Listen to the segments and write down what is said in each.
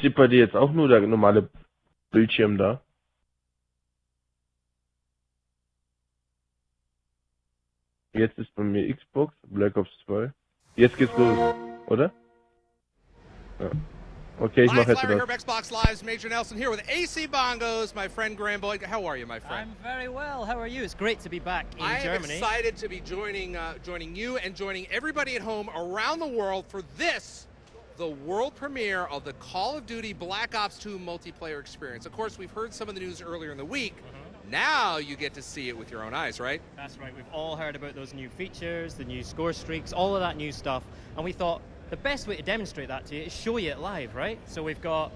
Steht bei dir jetzt auch nur der normale Bildschirm da? Jetzt ist bei mir Xbox, Black Ops 2. Jetzt geht's los, oder? Ja. Okay, ich mache jetzt Muliplayer das. here, Xbox Live's Major Nelson here with AC Bongos, my friend Graham Boyd. How are you, my friend? I'm very well. How are you? It's great to be back in Germany. I am excited to be joining you and joining everybody at home around the world for this, the world premiere of the Call of Duty Black Ops 2 multiplayer experience. Of course, we've heard some of the news earlier in the week. Now you get to see it with your own eyes, right? That's right. We've all heard about those new features, the new score streaks, all of that new stuff. And we thought the best way to demonstrate that to you is show you it live, right? So we've got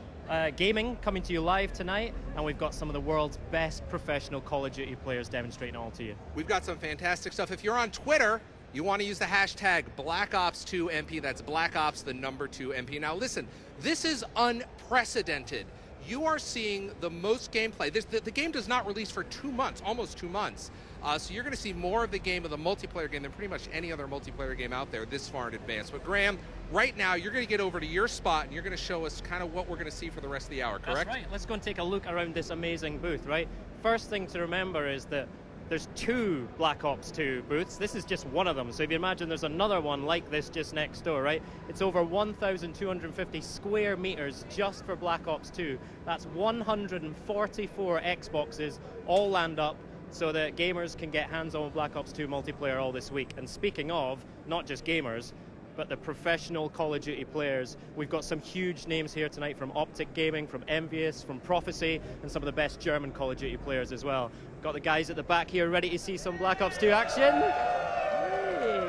gaming coming to you live tonight, and we've got some of the world's best professional Call of Duty players demonstrating it all to you. We've got some fantastic stuff. If you're on Twitter, you want to use the hashtag BlackOps2MP. That's Black Ops, the number 2 MP. Now listen, this is unprecedented. You are seeing the most gameplay. The game does not release for 2 months, almost 2 months. So you're going to see more of the game, of the multiplayer game, than pretty much any other multiplayer game out there this far in advance. But Graham, right now, you're going to get over to your spot, and you're going to show us kind of what we're going to see for the rest of the hour, correct? That's right. Let's go and take a look around this amazing booth, right? First thing to remember is that there's 2 Black Ops 2 booths. This is just one of them. So if you imagine there's another one like this just next door, right? It's over 1,250 square meters just for Black Ops 2. That's 144 Xboxes all land up so that gamers can get hands-on with Black Ops 2 multiplayer all this week. And speaking of, not just gamers, but the professional Call of Duty players. We've got some huge names here tonight from Optic Gaming, from Envious, from Prophecy, and some of the best German Call of Duty players as well. Got the guys at the back here ready to see some Black Ops 2 action.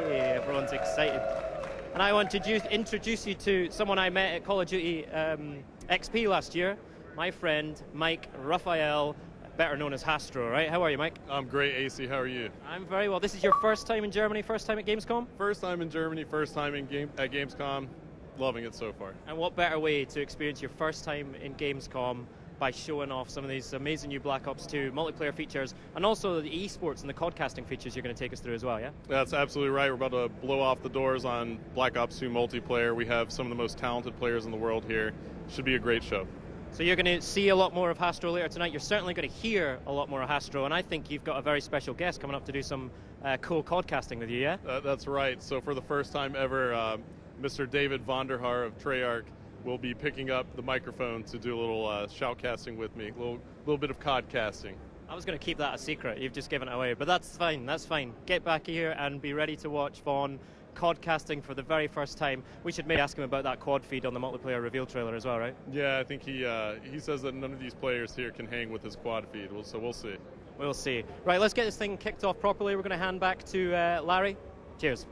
Hey, everyone's excited. And I want to introduce you to someone I met at Call of Duty XP last year, my friend Mike Raphael, better known as Hastro, right? How are you, Mike? I'm great, AC. How are you? I'm very well. This is your first time in Germany, first time at Gamescom? First time in Germany, first time at Gamescom. Loving it so far. And what better way to experience your first time in Gamescom by showing off some of these amazing new Black Ops 2 multiplayer features, and also the esports and the codcasting features you're going to take us through as well, yeah? That's absolutely right. We're about to blow off the doors on Black Ops 2 multiplayer. We have some of the most talented players in the world here. Should be a great show. So you're going to see a lot more of Hastro later tonight. You're certainly going to hear a lot more of Hastro, and I think you've got a very special guest coming up to do some cool codcasting with you, yeah? That's right. So for the first time ever, Mr. David Vonderhaar of Treyarch will be picking up the microphone to do a little shoutcasting with me, a little bit of codcasting. I was going to keep that a secret. You've just given it away, but that's fine. That's fine. Get back here and be ready to watch Vaughn codcasting for the very first time. We should maybe ask him about that quad feed on the multiplayer reveal trailer as well, right? Yeah, I think he says that none of these players here can hang with his quad feed, so we'll see. We'll see. Right, let's get this thing kicked off properly. We're going to hand back to Larry. Cheers.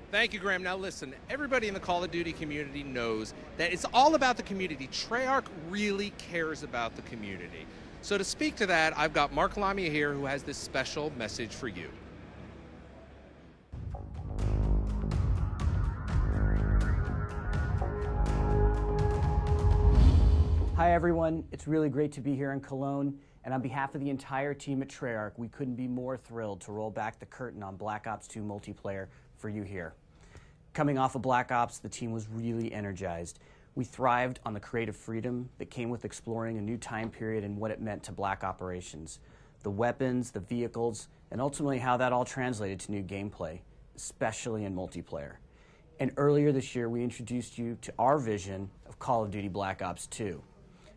Thank you, Graham. Now listen, everybody in the Call of Duty community knows that it's all about the community. Treyarch really cares about the community. So to speak to that, I've got Mark Lamia here who has this special message for you. Hi everyone, it's really great to be here in Cologne, and on behalf of the entire team at Treyarch, we couldn't be more thrilled to roll back the curtain on Black Ops 2 multiplayer for you here. Coming off of Black Ops, the team was really energized. We thrived on the creative freedom that came with exploring a new time period and what it meant to Black operations, the weapons, the vehicles, and ultimately how that all translated to new gameplay, especially in multiplayer. And earlier this year, we introduced you to our vision of Call of Duty Black Ops 2.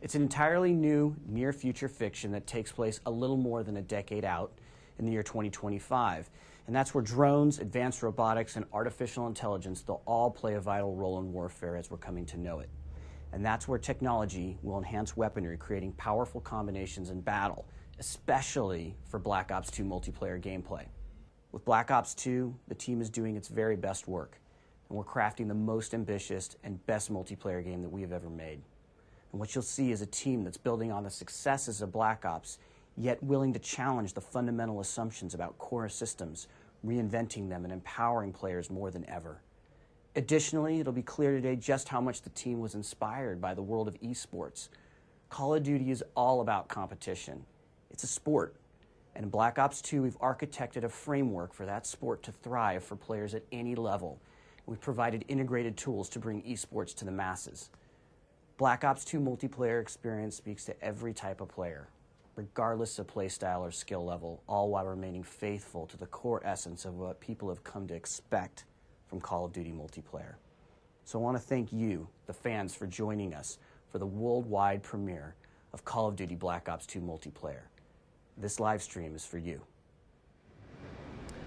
It's an entirely new, near-future fiction that takes place a little more than a decade out in the year 2025. And that's where drones, advanced robotics, and artificial intelligence, they'll all play a vital role in warfare as we're coming to know it. And that's where technology will enhance weaponry, creating powerful combinations in battle, especially for Black Ops 2 multiplayer gameplay. With Black Ops 2, the team is doing its very best work, and we're crafting the most ambitious and best multiplayer game that we have ever made. And what you'll see is a team that's building on the successes of Black Ops, yet willing to challenge the fundamental assumptions about core systems, reinventing them and empowering players more than ever. Additionally, it'll be clear today just how much the team was inspired by the world of esports. Call of Duty is all about competition. It's a sport. And in Black Ops 2, we've architected a framework for that sport to thrive for players at any level. We've provided integrated tools to bring esports to the masses. Black Ops 2 multiplayer experience speaks to every type of player, regardless of playstyle or skill level, all while remaining faithful to the core essence of what people have come to expect from Call of Duty multiplayer. So I want to thank you, the fans, for joining us for the worldwide premiere of Call of Duty Black Ops 2 multiplayer. This live stream is for you.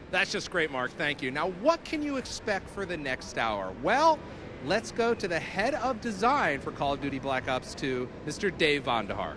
That's just great, Mark. Thank you. Now, what can you expect for the next hour? Well, let's go to the head of design for Call of Duty Black Ops 2, Mr. Dave Vonderhaar.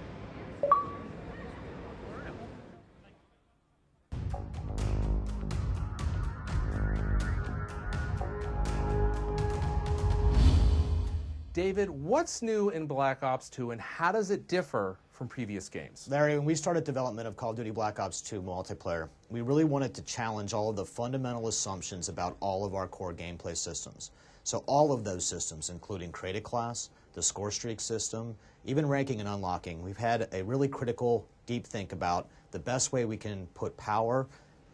David, what's new in Black Ops 2 and how does it differ from previous games? Larry, when we started development of Call of Duty Black Ops 2 multiplayer, we really wanted to challenge all of the fundamental assumptions about all of our core gameplay systems. So all of those systems, including Create a Class, the score streak system, even ranking and unlocking, we've had a really critical, deep think about the best way we can put power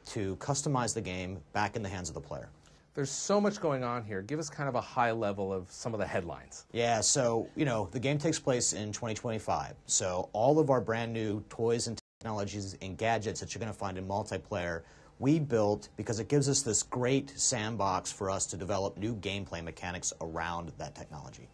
to customize the game back in the hands of the player. There's so much going on here. Give us kind of a high level of some of the headlines. Yeah, so, the game takes place in 2025. So all of our brand new toys and technologies and gadgets that you're going to find in multiplayer, we built because it gives us this great sandbox for us to develop new gameplay mechanics around that technology.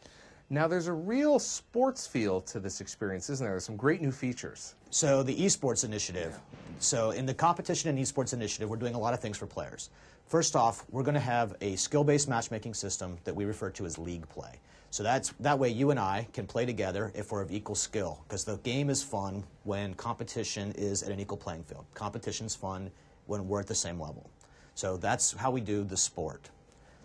Now, there's a real sports feel to this experience, isn't there? There's some great new features. So the esports initiative. So in the competition and esports initiative, we're doing a lot of things for players. First off, we're going to have a skill-based matchmaking system that we refer to as league play. So that way you and I can play together if we're of equal skill, because the game is fun when competition is at an equal playing field. Competition's fun when we're at the same level. So that's how we do the sport.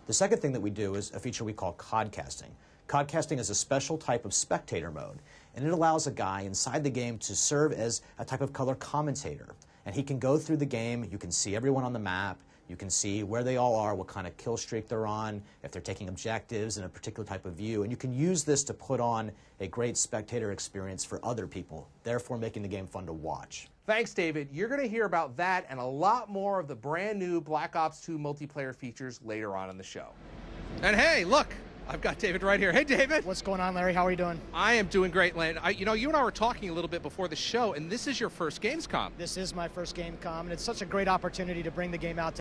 The second thing that we do is a feature we call codcasting. Codcasting is a special type of spectator mode, and it allows a guy inside the game to serve as a type of color commentator. And he can go through the game, you can see everyone on the map, you can see where they all are, what kind of kill streak they're on, if they're taking objectives in a particular type of view. And you can use this to put on a great spectator experience for other people, therefore making the game fun to watch. Thanks, David. You're going to hear about that and a lot more of the brand new Black Ops 2 multiplayer features later on in the show. And hey, look, I've got David right here. Hey, David. What's going on, Larry? How are you doing? I am doing great, Len. You and I were talking a little bit before the show, and this is your first Gamescom. This is my first Gamescom, and it's such a great opportunity to bring the game out to.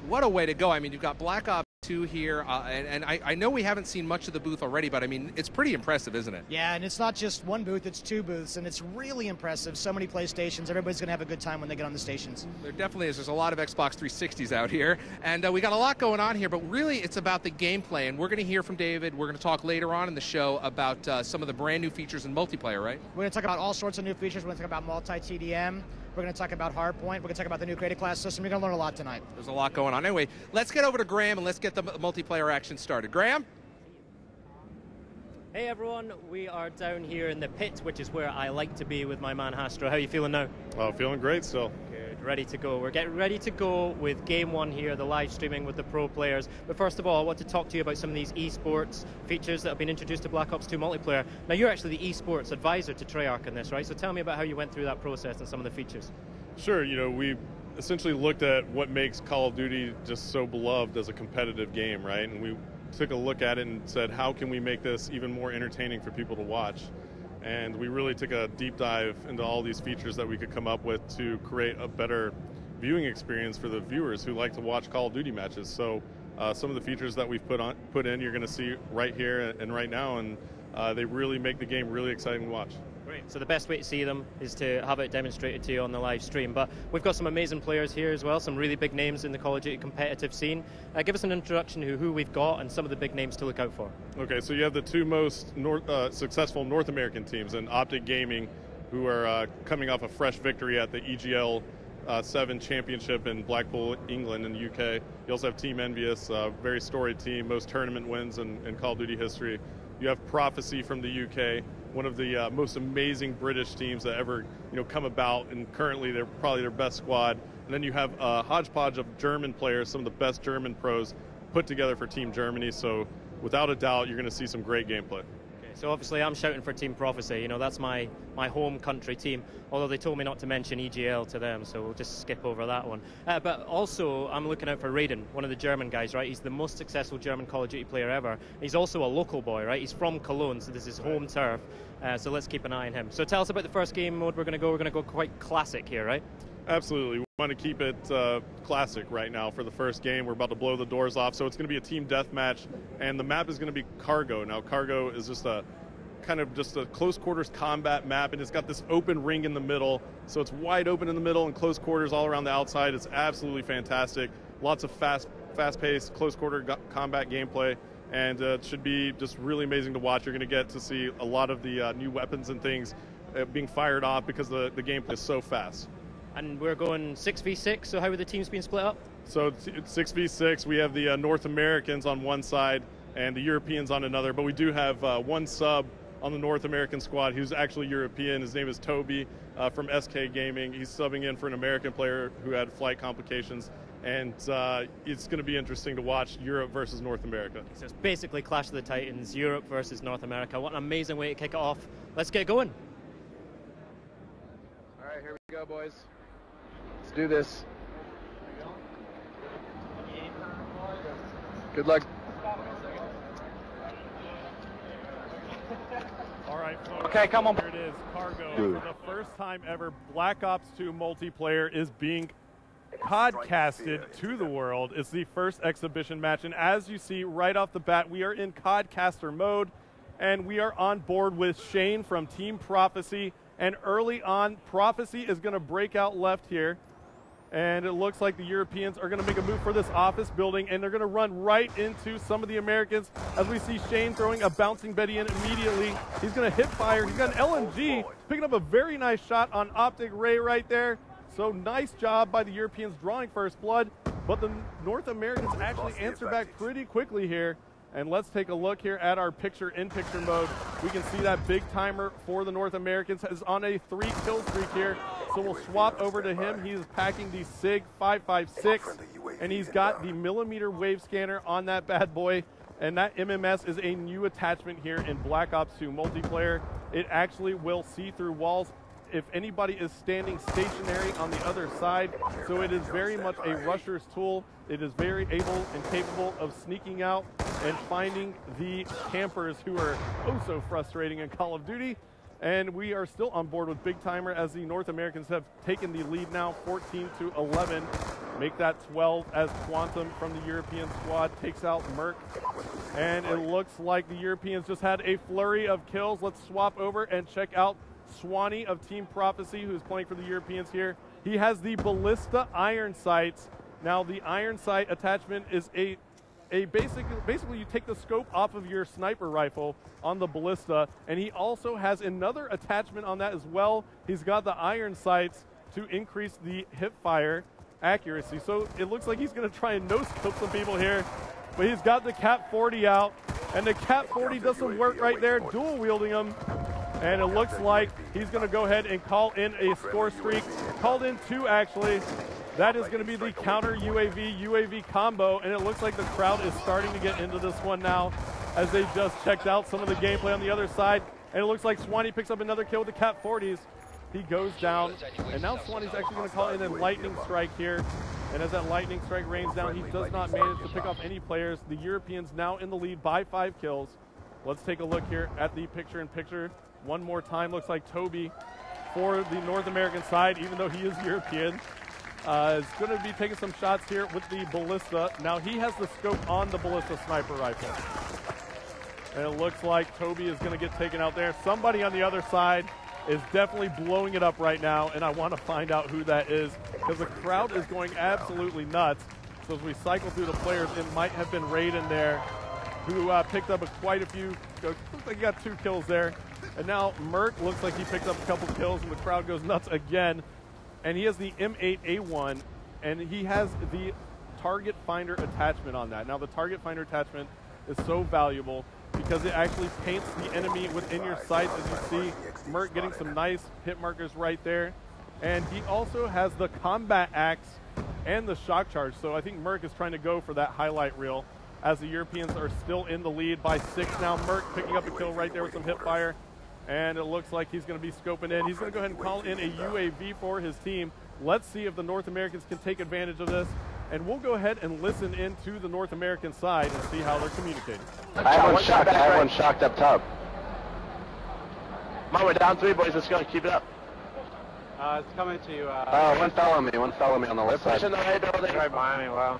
What a way to go. I mean, you've got Black Ops 2 here, and I know we haven't seen much of the booth already, but I mean, it's pretty impressive, isn't it? Yeah, and it's not just one booth, it's two booths, and it's really impressive. So many PlayStations. Everybody's going to have a good time when they get on the stations. There definitely is. There's a lot of Xbox 360s out here, and we got a lot going on here, but really it's about the gameplay, and we're going to hear from David. We're going to talk later on in the show about some of the brand new features in multiplayer, right? We're going to talk about all sorts of new features. We're going to talk about multi-TDM. We're going to talk about Hardpoint. We're going to talk about the new Create a Class system. You're going to learn a lot tonight. There's a lot going on. Anyway, let's get over to Graham and let's get the multiplayer action started. Graham? Hey everyone, we are down here in the pit, which is where I like to be with my man Hastro. How are you feeling now? Oh, feeling great still. Good, ready to go. We're getting ready to go with Game 1 here, the live streaming with the pro players. But first of all, I want to talk to you about some of these esports features that have been introduced to Black Ops 2 multiplayer. Now, you're actually the esports advisor to Treyarch in this, right? So tell me about how you went through that process and some of the features. Sure, we essentially looked at what makes Call of Duty just so beloved as a competitive game, right? And we took a look at it and said, how can we make this even more entertaining for people to watch? And we really took a deep dive into all these features that we could come up with to create a better viewing experience for the viewers who like to watch Call of Duty matches. So some of the features that we've put in, you're going to see right here and right now, and they really make the game really exciting to watch. Great. So the best way to see them is to have it demonstrated to you on the live stream. But we've got some amazing players here as well, some really big names in the Call of Duty competitive scene. Give us an introduction to who we've got and some of the big names to look out for. Okay, so you have the two most successful North American teams in Optic Gaming, who are coming off a fresh victory at the EGL 7 championship in Blackpool, England, in the UK. You also have Team Envious, a very storied team, most tournament wins in Call of Duty history. You have Prophecy from the UK, one of the most amazing British teams that ever come about, and currently they're probably their best squad. And then you have a hodgepodge of German players, some of the best German pros put together for Team Germany. So without a doubt, you're going to see some great gameplay. Okay. So obviously I'm shouting for Team Prophecy. You know, that's my home country team, although they told me not to mention EGL to them, so we'll just skip over that one. But also I'm looking out for Raiden, one of the German guys, right? He's the most successful German Call of Duty player ever. He's also a local boy, right? He's from Cologne, so this is home turf. So let's keep an eye on him. So tell us about the first game mode we're going to go. We're going to go quite classic here, right? Absolutely. We want to keep it classic right now for the first game. We're about to blow the doors off, so it's going to be a team deathmatch, and the map is going to be Cargo. Now, Cargo is just a close quarters combat map, and it's got this open ring in the middle, so it's wide open in the middle and close quarters all around the outside. It's absolutely fantastic. Lots of fast-paced, close quarter combat gameplay, and it should be just really amazing to watch. You're going to get to see a lot of the new weapons and things being fired off because the gameplay is so fast. And we're going 6v6, so how are the teams being split up? So it's 6v6. We have the North Americans on one side and the Europeans on another, but we do have one sub on the North American squad who's actually European. His name is Toby from SK Gaming. He's subbing in for an American player who had flight complications, and it's going to be interesting to watch Europe versus North America. So it's basically Clash of the Titans, Europe versus North America. What an amazing way to kick it off. Let's get going. All right, here we go, boys. Let's do this. Good luck. All right, folks. Okay, come on. Here it is, Cargo. For the first time ever, Black Ops 2 multiplayer is being podcasted to the world. It's the first exhibition match, and as you see right off the bat, we are in Codcaster mode, and we are on board with Shane from Team Prophecy. And early on, Prophecy is going to break out left here. And it looks like the Europeans are going to make a move for this office building, and they're going to run right into some of the Americans as we see Shane throwing a bouncing Betty in immediately. He's going to hit fire. He's got an LMG, picking up a very nice shot on Optic Ray right there. So nice job by the Europeans drawing first blood, but the North Americans actually answer back pretty quickly here. And let's take a look here at our picture-in-picture mode. We can see that big timer for the North Americans is on a 3-kill streak here. So we'll swap over to him. He's packing the SIG 556, and he's got the millimeter wave scanner on that bad boy. And that MMS is a new attachment here in Black Ops 2 multiplayer. It actually will see through walls if anybody is standing stationary on the other side. So it is very much a rusher's tool. It is very able and capable of sneaking out and finding the campers who are oh so frustrating in Call of Duty. And we are still on board with Big Timer as the North Americans have taken the lead now, 14-11. Make that 12 as Quantum from the European squad takes out Merc. And it looks like the Europeans just had a flurry of kills. Let's swap over and check out Swanee of Team Prophecy, who's playing for the Europeans here. He has the Ballista iron sights. Now the iron sight attachment is basically you take the scope off of your sniper rifle on the Ballista, and he also has another attachment on that as well. He's got the iron sights to increase the hip fire accuracy. So it looks like he's going to try and no-scope some people here, but he's got the Cap 40 out, and the Cap 40 does some work right there, dual wielding him. And it looks like he's going to go ahead and call in a score streak. Called in 2, actually. That is going to be the counter UAV combo, and it looks like the crowd is starting to get into this one now as they just checked out some of the gameplay on the other side. And it looks like Swanee picks up another kill with the Cap 40s. He goes down, and now Swanee's actually going to call in a lightning strike here. And as that lightning strike rains down, he does not manage to pick off any players. The Europeans now in the lead by 5 kills. Let's take a look here at the picture-in-picture. One more time, looks like Toby for the North American side, even though he is European, is going to be taking some shots here with the Ballista. Now he has the scope on the Ballista sniper rifle. And it looks like Toby is going to get taken out there. Somebody on the other side is definitely blowing it up right now, and I want to find out who that is because the crowd is going absolutely nuts. So as we cycle through the players, it might have been Raiden there who picked up quite a few. Looks like he got 2 kills there. And now Merc looks like he picked up a couple kills, and the crowd goes nuts again. And he has the M8A1, and he has the target finder attachment on that. Now the target finder attachment is so valuable because it actually paints the enemy within your sights, as you see Merc getting some nice hit markers right there. And he also has the combat axe and the shock charge. So I think Merc is trying to go for that highlight reel. as the Europeans are still in the lead by 6 now. Merck picking up a kill right there with some hip fire, and it looks like he's going to be scoping in. He's going to go ahead and call in a UAV for his team. Let's see if the North Americans can take advantage of this, and we'll go ahead and listen into the North American side and see how they're communicating. I have one shocked. I have one shocked up top. Come on, we're down 3, boys. Let's go. Keep it up. It's coming to you. One follow me. One follow me on the left side. Pushing the right building. Right behind me. Wow.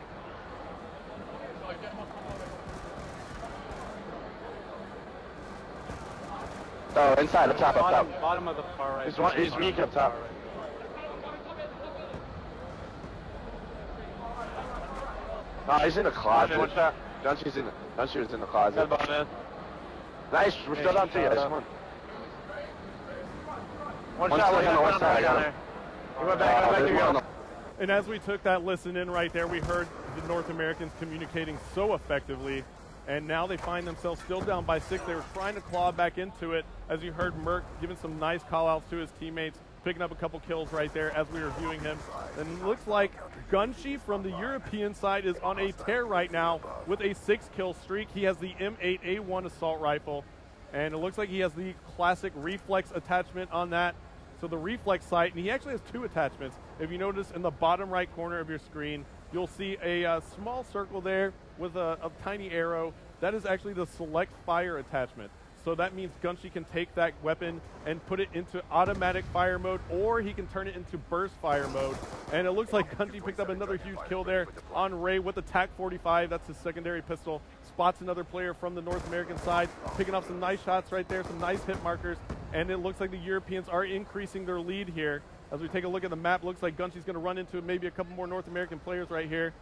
Oh, inside, up top, up top. Bottom of the far right. He's weak up top. Oh, he's in the closet. Dunshee was in the closet. Nice, we're still down 3, guys. Come on. One shot, on the west side. I got him. He went back, And as we took that listen in right there, we heard the North Americans communicating so effectively, and now they find themselves still down by 6. They were trying to claw back into it, as you heard Merck giving some nice call-outs to his teammates, picking up a couple kills right there as we were viewing him. And it looks like Gunshee from the European side is on a tear right now with a 6-kill streak. He has the M8A1 assault rifle, and it looks like he has the classic reflex attachment on that. So the reflex sight, and he actually has 2 attachments. If you notice in the bottom right corner of your screen, you'll see a small circle there with a tiny arrow. That is actually the select fire attachment. So that means Gunshee can take that weapon and put it into automatic fire mode, or he can turn it into burst fire mode. And it looks like Gunshee picked up another huge kill there on Ray with the TAC-45. That's his secondary pistol. Spots another player from the North American side, picking up some nice shots right there, some nice hit markers. And it looks like the Europeans are increasing their lead here. As we take a look at the map, looks like Gunshee's going to run into maybe a couple more North American players right here.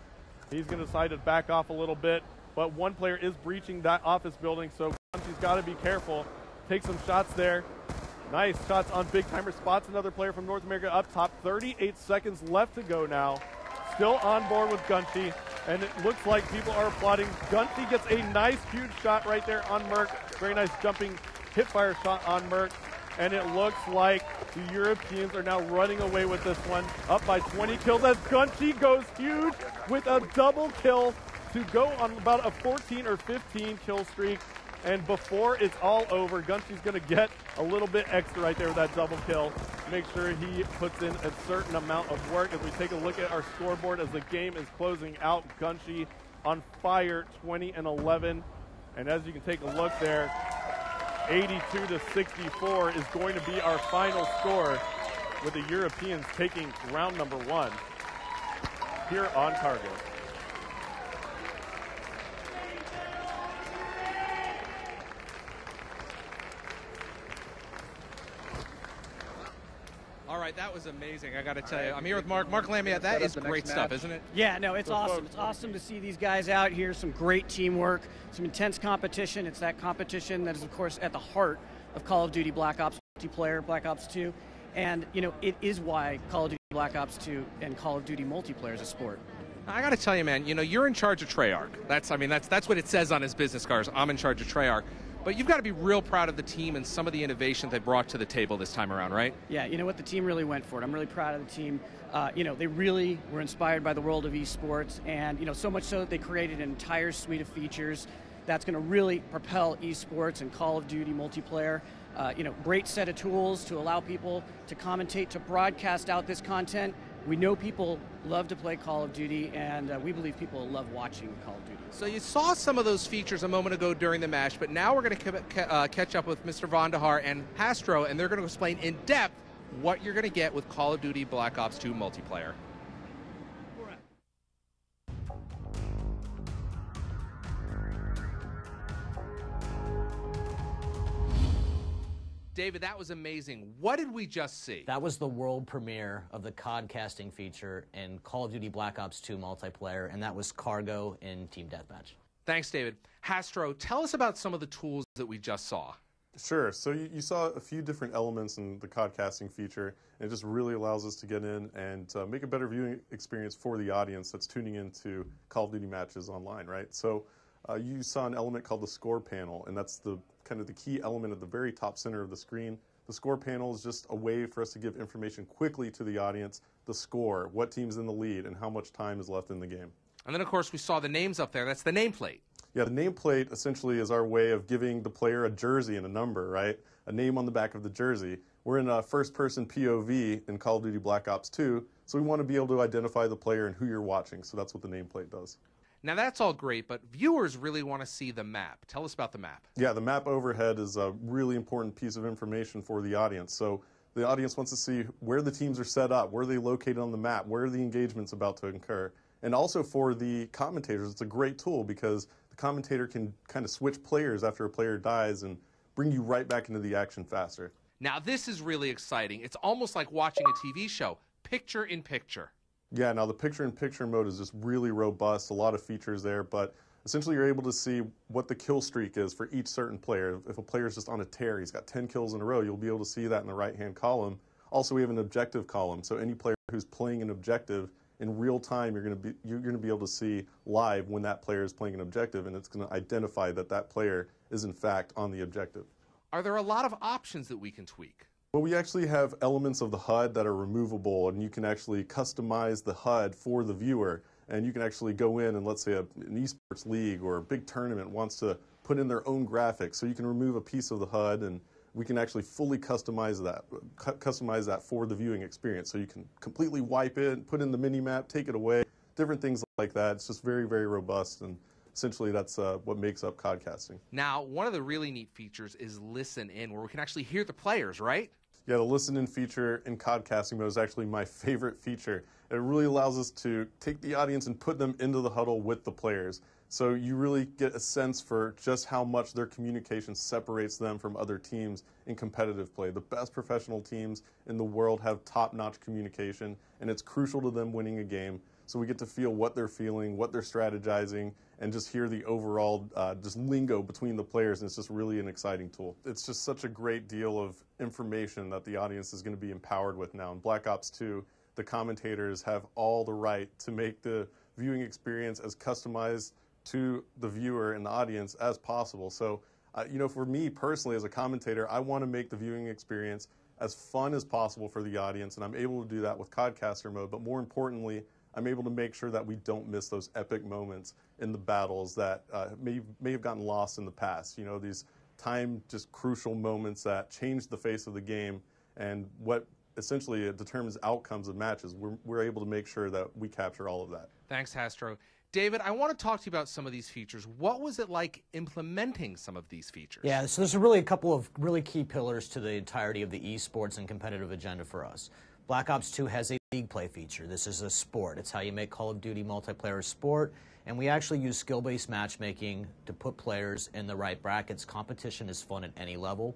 He's going to decide to back off a little bit. But one player is breaching that office building, so Gunshee's got to be careful. Take some shots there. Nice shots on Big Timer. Spots another player from North America up top. 38 seconds left to go now. Still on board with Gunshee, and it looks like people are applauding. Gunshee gets a nice, huge shot right there on Merck. Very nice jumping hip-fire shot on Merck. And it looks like the Europeans are now running away with this one, up by 20 kills as Gunshee goes huge with a double kill to go on about a 14 or 15 kill streak. And before it's all over, Gunshee's going to get a little bit extra right there with that double kill. Make sure he puts in a certain amount of work. As we take a look at our scoreboard as the game is closing out, Gunshee on fire, 20-11. And as you can take a look there, 82-64 is going to be our final score, with the Europeans taking round number 1 here on Cargo. All right, that was amazing. I got to tell you, I'm here with Mark. Mark Lamia, that is great stuff, isn't it? Yeah, no, it's awesome. It's awesome to see these guys out here, some great teamwork, some intense competition. It's that competition that is, of course, at the heart of Call of Duty Black Ops Multiplayer, Black Ops 2. And, you know, it is why Call of Duty Black Ops 2 and Call of Duty Multiplayer is a sport. I got to tell you, man, you know, you're in charge of Treyarch. That's what it says on his business cards. I'm in charge of Treyarch. But you've got to be real proud of the team and some of the innovation they brought to the table this time around, right? Yeah, you know what? The team really went for it. I'm really proud of the team. You know, they really were inspired by the world of esports, and, you know, so much so that they created an entire suite of features that's going to really propel esports and Call of Duty Multiplayer. You know, great set of tools to allow people to commentate, to broadcast out this content. We know people love to play Call of Duty, and we believe people love watching Call of Duty. So you saw some of those features a moment ago during the match, but now we're going to catch up with Mr. Vandahar and Hastro, and they're going to explain in depth what you're going to get with Call of Duty Black Ops 2 Multiplayer. David, that was amazing. What did we just see? That was the world premiere of the COD casting feature in Call of Duty Black Ops 2 Multiplayer, and that was Cargo in Team Deathmatch. Thanks, David. Hastro, tell us about some of the tools that we just saw. Sure. So you saw a few different elements in the COD casting feature, and it just really allows us to get in and make a better viewing experience for the audience that's tuning into Call of Duty matches online, right? So you saw an element called the score panel, and that's the kind of the key element at the very top center of the screen. The score panel is just a way for us to give information quickly to the audience, the score, what team's in the lead, and how much time is left in the game. And then, of course, we saw the names up there. That's the nameplate. Yeah, the nameplate essentially is our way of giving the player a jersey and a number, right? A name on the back of the jersey. We're in a first-person POV in Call of Duty Black Ops 2, so we want to be able to identify the player and who you're watching, so that's what the nameplate does. Now that's all great, but viewers really want to see the map. Tell us about the map. Yeah, the map overhead is a really important piece of information for the audience. So the audience wants to see where the teams are set up, where are they located on the map, where are the engagements about to occur. And also for the commentators, it's a great tool because the commentator can kind of switch players after a player dies and bring you right back into the action faster. Now this is really exciting. It's almost like watching a TV show, picture in picture. Yeah, now the picture-in-picture mode is just really robust, a lot of features there, but essentially you're able to see what the kill streak is for each certain player. If a player is just on a tear, he's got 10 kills in a row, you'll be able to see that in the right-hand column. Also, we have an objective column, so any player who's playing an objective in real time, you're going to be able to see live when that player is playing an objective, and it's going to identify that that player is in fact on the objective. Are there a lot of options that we can tweak? Well, we actually have elements of the HUD that are removable, and you can actually customize the HUD for the viewer. And you can actually go in and, let's say, an esports league or a big tournament wants to put in their own graphics. So you can remove a piece of the HUD, and we can actually fully customize that for the viewing experience. So you can completely wipe it, put in the mini-map, take it away, different things like that. It's just very, very robust, and essentially that's what makes up codcasting. Now, one of the really neat features is Listen In, where we can actually hear the players, right? Yeah, the Listen In feature in codcasting mode is actually my favorite feature. It really allows us to take the audience and put them into the huddle with the players. So you really get a sense for just how much their communication separates them from other teams in competitive play. The best professional teams in the world have top-notch communication, and it's crucial to them winning a game. So we get to feel what they're feeling, what they're strategizing, and just hear the overall just lingo between the players, and it's just really an exciting tool. It's just such a great deal of information that the audience is going to be empowered with now. In Black Ops 2, the commentators have all the right to make the viewing experience as customized to the viewer and the audience as possible. So, for me personally as a commentator, I want to make the viewing experience as fun as possible for the audience, and I'm able to do that with Codcaster mode, but more importantly, I'm able to make sure that we don't miss those epic moments in the battles that may have gotten lost in the past. You know, these just crucial moments that change the face of the game and what essentially determines outcomes of matches. We're able to make sure that we capture all of that. Thanks, Hastro. David, I want to talk to you about some of these features. What was it like implementing some of these features? Yeah, so there's really a couple of really key pillars to the entirety of the esports and competitive agenda for us. Black Ops 2 has a league play feature. This is a sport. It's how you make Call of Duty multiplayer a sport, and we actually use skill-based matchmaking to put players in the right brackets. Competition is fun at any level,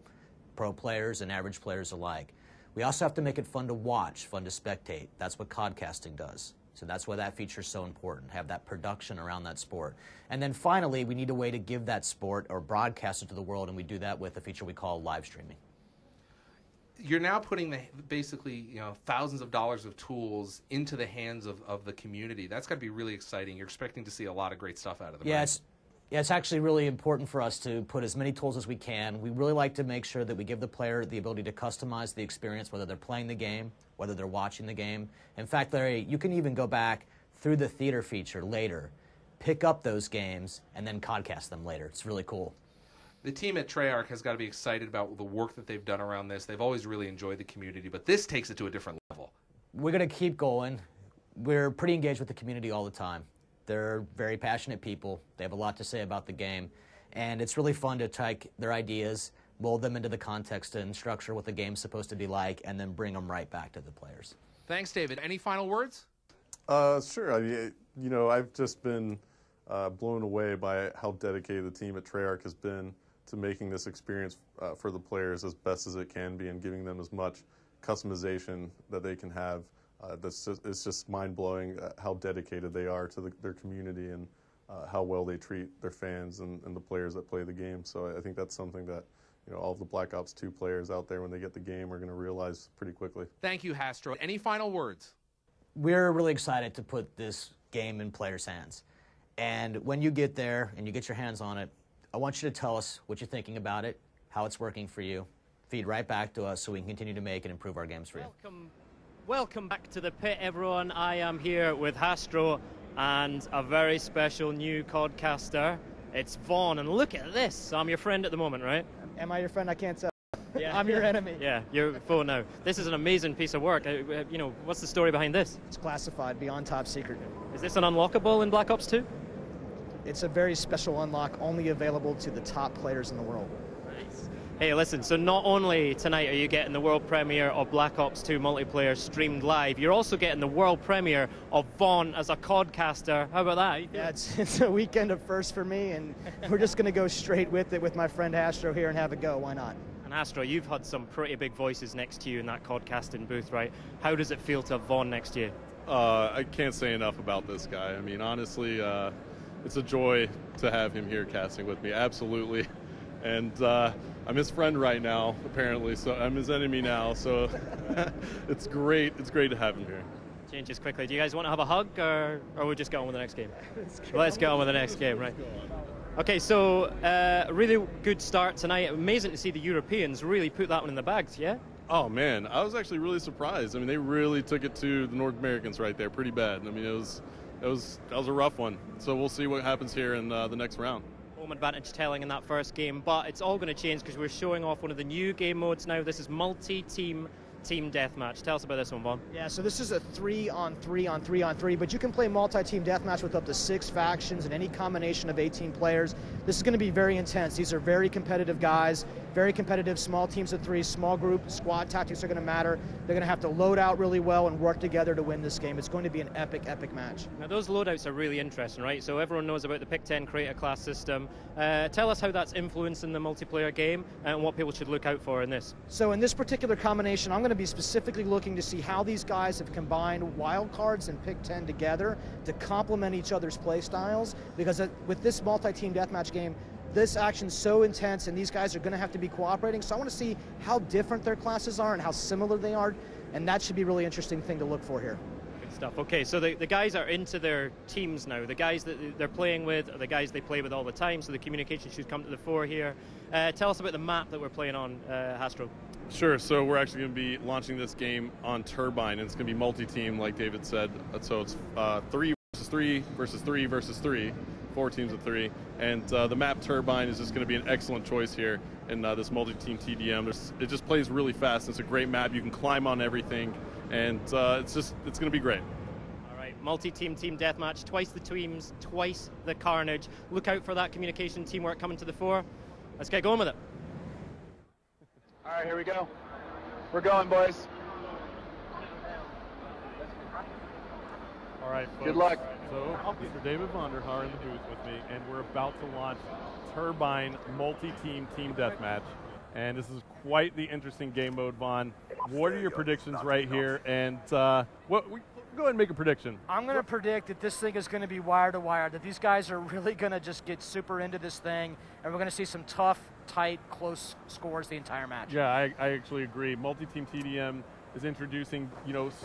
pro players and average players alike. We also have to make it fun to watch, fun to spectate. That's what codcasting does. So that's why that feature is so important, have that production around that sport. And then finally, we need a way to give that sport or broadcast it to the world, and we do that with a feature we call live streaming. You're now putting basically thousands of dollars of tools into the hands of the community. That's got to be really exciting. You're expecting to see a lot of great stuff out of them. Yeah, right? It's actually really important for us to put as many tools as we can. We really like to make sure that we give the player the ability to customize the experience, whether they're playing the game, whether they're watching the game. In fact, Larry, you can even go back through the theater feature later, pick up those games, and then codcast them later. It's really cool. The team at Treyarch has got to be excited about the work that they've done around this. They've always really enjoyed the community, but this takes it to a different level. We're going to keep going. We're pretty engaged with the community all the time. They're very passionate people. They have a lot to say about the game, and it's really fun to take their ideas, mold them into the context and structure what the game's supposed to be like, and then bring them right back to the players. Thanks, David. Any final words? Sure. I mean, I've just been blown away by how dedicated the team at Treyarch has been to making this experience for the players as best as it can be and giving them as much customization that they can have. It's just mind-blowing how dedicated they are to their community and how well they treat their fans and the players that play the game. So I think that's something that all of the Black Ops 2 players out there when they get the game are going to realize pretty quickly. Thank you, Hastro. Any final words? We're really excited to put this game in players' hands. And when you get there and you get your hands on it, I want you to tell us what you're thinking about it, how it's working for you. Feed right back to us so we can continue to make and improve our games for you. Welcome back to the pit, everyone. I am here with Hastro and a very special new codcaster. It's Vaughn, and look at this. I'm your friend at the moment, right? Am I your friend? I can't tell. Yeah. I'm your enemy. Yeah, your foe now. This is an amazing piece of work. You know, what's the story behind this? It's classified beyond top secret. Is this an unlockable in Black Ops 2? It's a very special unlock, only available to the top players in the world. Nice. Hey, listen, so not only tonight are you getting the world premiere of Black Ops 2 multiplayer streamed live, you're also getting the world premiere of Vaughn as a codcaster. How about that? Yeah, it's a weekend of firsts for me, and we're just going to go straight with it with my friend Astro here and have a go. Why not? And Astro, you've had some pretty big voices next to you in that codcasting booth, right? How does it feel to have Vaughn next to you? I can't say enough about this guy. I mean, honestly, it's a joy to have him here casting with me, absolutely. And I'm his friend right now, apparently, so I'm his enemy now, so it's great. It's great to have him here. Changes quickly. Do you guys want to have a hug, or we'll just get on with the next game? Let's get on with the next game, right? Okay, so really good start tonight. Amazing to see the Europeans really put that one in the bags, yeah? Oh, man, I was actually really surprised. I mean, they really took it to the North Americans right there pretty bad. I mean, that was a rough one. So we'll see what happens here in the next round. Home advantage telling in that first game, but it's all going to change because we're showing off one of the new game modes now. This is multi-team team deathmatch. Tell us about this one, Vaughn. Yeah, so this is a 3-on-3-on-3-on-3, but you can play multi-team deathmatch with up to 6 factions and any combination of 18 players. This is going to be very intense. These are very competitive guys, very competitive small teams of 3, small group, squad tactics are going to matter. They're going to have to load out really well and work together to win this game. It's going to be an epic, epic match. Now those loadouts are really interesting, right? So everyone knows about the Pick 10 creator class system. Tell us how that's influencing the multiplayer game and what people should look out for in this. So in this particular combination, I'm going to be specifically looking to see how these guys have combined wild cards and Pick 10 together to complement each other's play styles, because with this multi-team deathmatch game, this action's so intense and these guys are going to have to be cooperating, so I want to see how different their classes are and how similar they are, and that should be a really interesting thing to look for here. Good stuff. Okay, so the guys are into their teams now. The guys that they're playing with are the guys they play with all the time, so the communication should come to the fore here. Tell us about the map that we're playing on, Hastro. Sure, so we're actually going to be launching this game on Turbine, and it's going to be multi-team, like David said. So it's 3 versus 3 versus 3 versus 3, 4 teams of 3. And the map Turbine is just going to be an excellent choice here in this multi-team TDM. It just plays really fast. It's a great map. You can climb on everything, and it's going to be great. All right, multi-team team deathmatch, twice the teams, twice the carnage. Look out for that communication teamwork coming to the fore. Let's get going with it. All right, here we go. We're going, boys. All right, folks. Good luck. So, Mr. David Vonderhaar in the booth with me, and we're about to launch Turbine Multi-Team Team Deathmatch. And this is quite the interesting game mode, Vaughn. What are your predictions right here? And go ahead and make a prediction. I'm going to predict that this thing is going to be wire to wire, that these guys are really going to just get super into this thing, and we're going to see some tough, tight, close scores the entire match. Yeah, I actually agree. Multi-team TDM is introducing,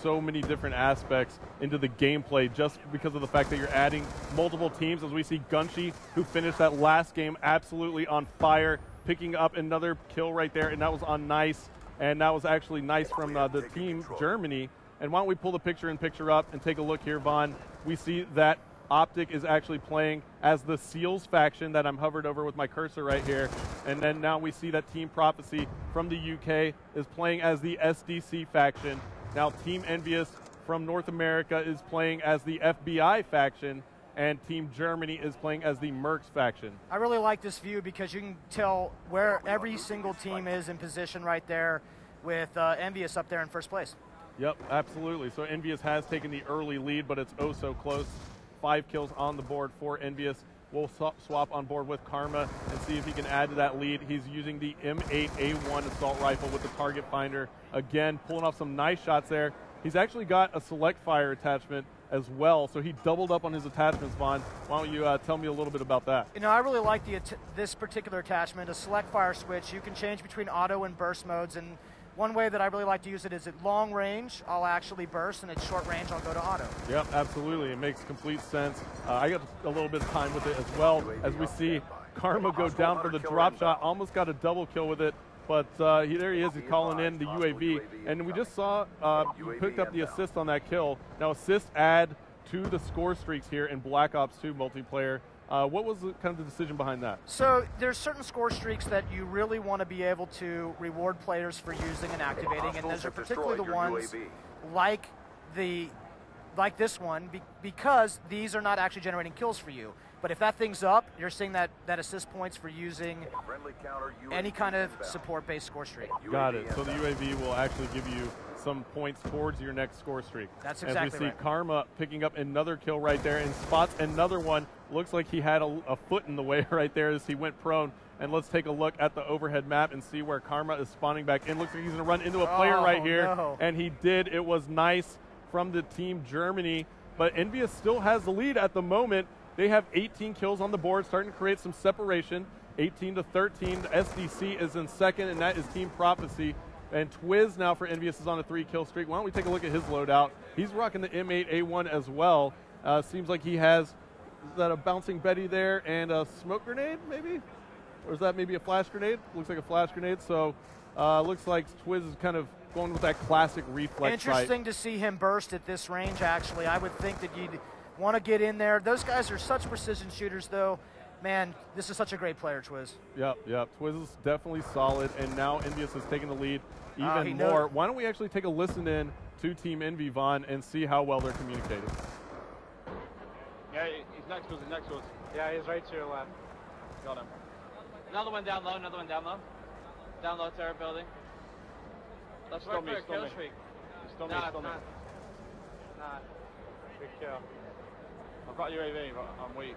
so many different aspects into the gameplay just because of the fact that you're adding multiple teams, as we see Gunshi, who finished that last game absolutely on fire, picking up another kill right there, and that was on Nice, and that was actually nice from the team Germany. And why don't we pull the picture up and take a look here, Vaughn. We see that Optic is actually playing as the Seals faction that I'm hovered over with my cursor right here. And then now we see that Team Prophecy from the UK is playing as the SDC faction. Now Team Envious from North America is playing as the FBI faction, and Team Germany is playing as the Mercs faction. I really like this view because you can tell where every single team is in position right there, with Envious up there in first place. Yep, absolutely. So Envious has taken the early lead, but it's oh so close. 5 kills on the board for Envious. We'll swap on board with Karma and see if he can add to that lead. He's using the M8A1 assault rifle with the target finder. Again, pulling off some nice shots there. He's actually got a select fire attachment as well, so he doubled up on his attachments, Vaughn. Why don't you tell me a little bit about that? I really like this particular attachment, a select fire switch. You can change between auto and burst modes, and one way that I really like to use it is at long range, I'll actually burst, and at short range, I'll go to auto. Yep, absolutely. It makes complete sense. I got a little bit of time with it as well, as we see Karma go down for the drop shot, almost got a double kill with it, but there he is, he's calling in the UAV. And we just saw he picked up the assist on that kill. Now assists add to the score streaks here in Black Ops 2 multiplayer. What was kind of the decision behind that? So there's certain score streaks that you really want to be able to reward players for using and activating, and those are particularly the ones like this one, because these are not actually generating kills for you. But if that thing's up, you're seeing that assist points for using any kind of support-based score streak. Got it. So the UAV will actually give you some points towards your next score streak. That's exactly right. As we see Karma picking up another kill right there and spots another one. Looks like he had a foot in the way right there as he went prone. And let's take a look at the overhead map and see where Karma is spawning back in. Looks like he's going to run into a player right here. No. And he did. It was nice from the team Germany. But Envious still has the lead at the moment. They have 18 kills on the board, starting to create some separation. 18 to 13. SDC is in second, and that is Team Prophecy. And Twiz now for Envious is on a 3-kill streak. Why don't we take a look at his loadout? He's rocking the M8A1 as well. Seems like he has, is that a bouncing Betty there and a smoke grenade maybe? Or is that maybe a flash grenade? Looks like a flash grenade. So looks like Twiz is kind of going with that classic reflex Interesting to see him burst at this range, actually. I would think that you'd want to get in there. Those guys are such precision shooters, though. Man, this is such a great player, Twiz. Yep. Twiz is definitely solid, and now Envious has taken the lead even more. Why don't we actually take a listen in to Team Envy, Vaughn, and see how well they're communicating. Yeah, he's next to us, Yeah, he's right to your left. Got him. Another one down low, Down low, turret building. Let's work for a kill streak. Still me. Nah. Good kill. I've got UAV, but I'm weak.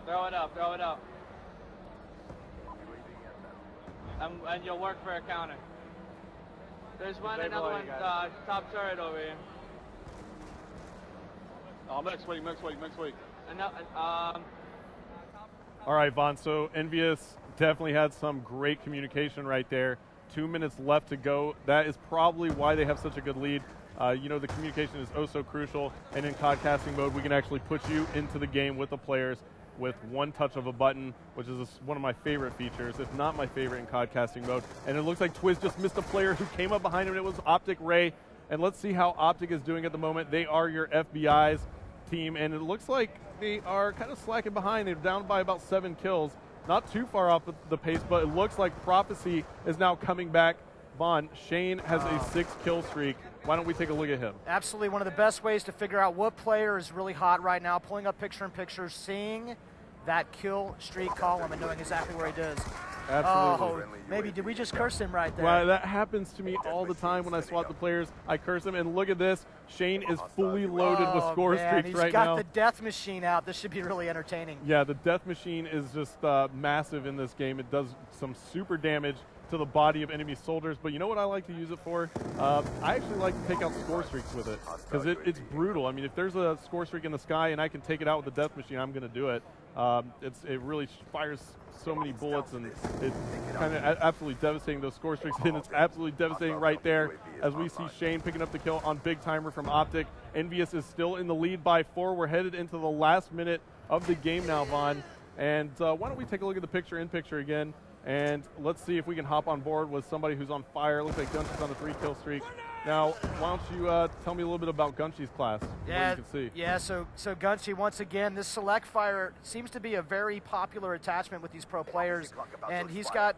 Throw it up. And you'll work for a counter. There's another one, top turret over here. Oh, next week. All right, Vaughn, so Envious definitely had some great communication right there. 2 minutes left to go. That is probably why they have such a good lead. The communication is oh so crucial, and in codcasting mode, we can actually put you into the game with the players with one touch of a button, which is one of my favorite features, if not my favorite in codcasting mode. And it looks like Twiz just missed a player who came up behind him, and it was Optic Ray. And let's see how Optic is doing at the moment. They are your FBI's team, and it looks like they are kind of slacking behind. They're down by about 7 kills. Not too far off the pace, but it looks like Prophecy is now coming back. Vaughn, Shane has a 6-kill streak. Why don't we take a look at him? Absolutely one of the best ways to figure out what player is really hot right now, pulling up picture-in-picture, seeing that kill streak column and knowing exactly where he does. Absolutely. Oh, maybe did we just curse him right there? Well, that happens to me all the time when I swap the players. I curse him, and look at this. Shane is fully loaded with score streaks right now. He's got the death machine out. This should be really entertaining. Yeah, the death machine is just massive in this game. It does some super damage to the body of enemy soldiers, but you know what I like to use it for? I actually like to take out score streaks with it, because it's brutal. I mean, if there's a score streak in the sky and I can take it out with the death machine, I'm going to do it. It really fires so many bullets, and it's kind of absolutely devastating, those score streaks, and it's absolutely devastating right there as we see Shane picking up the kill on Big Timer from Optic. Envious is still in the lead by 4. We're headed into the last minute of the game now, Vaughn. And why don't we take a look at the picture-in-picture again, and let's see if we can hop on board with somebody who's on fire. Looks like Gunshy's on a 3-kill streak. Now, why don't you tell me a little bit about Gunshy's class? Yeah, you can see. Yeah. So Gunshy, once again, this select fire seems to be a very popular attachment with these pro players, and he's got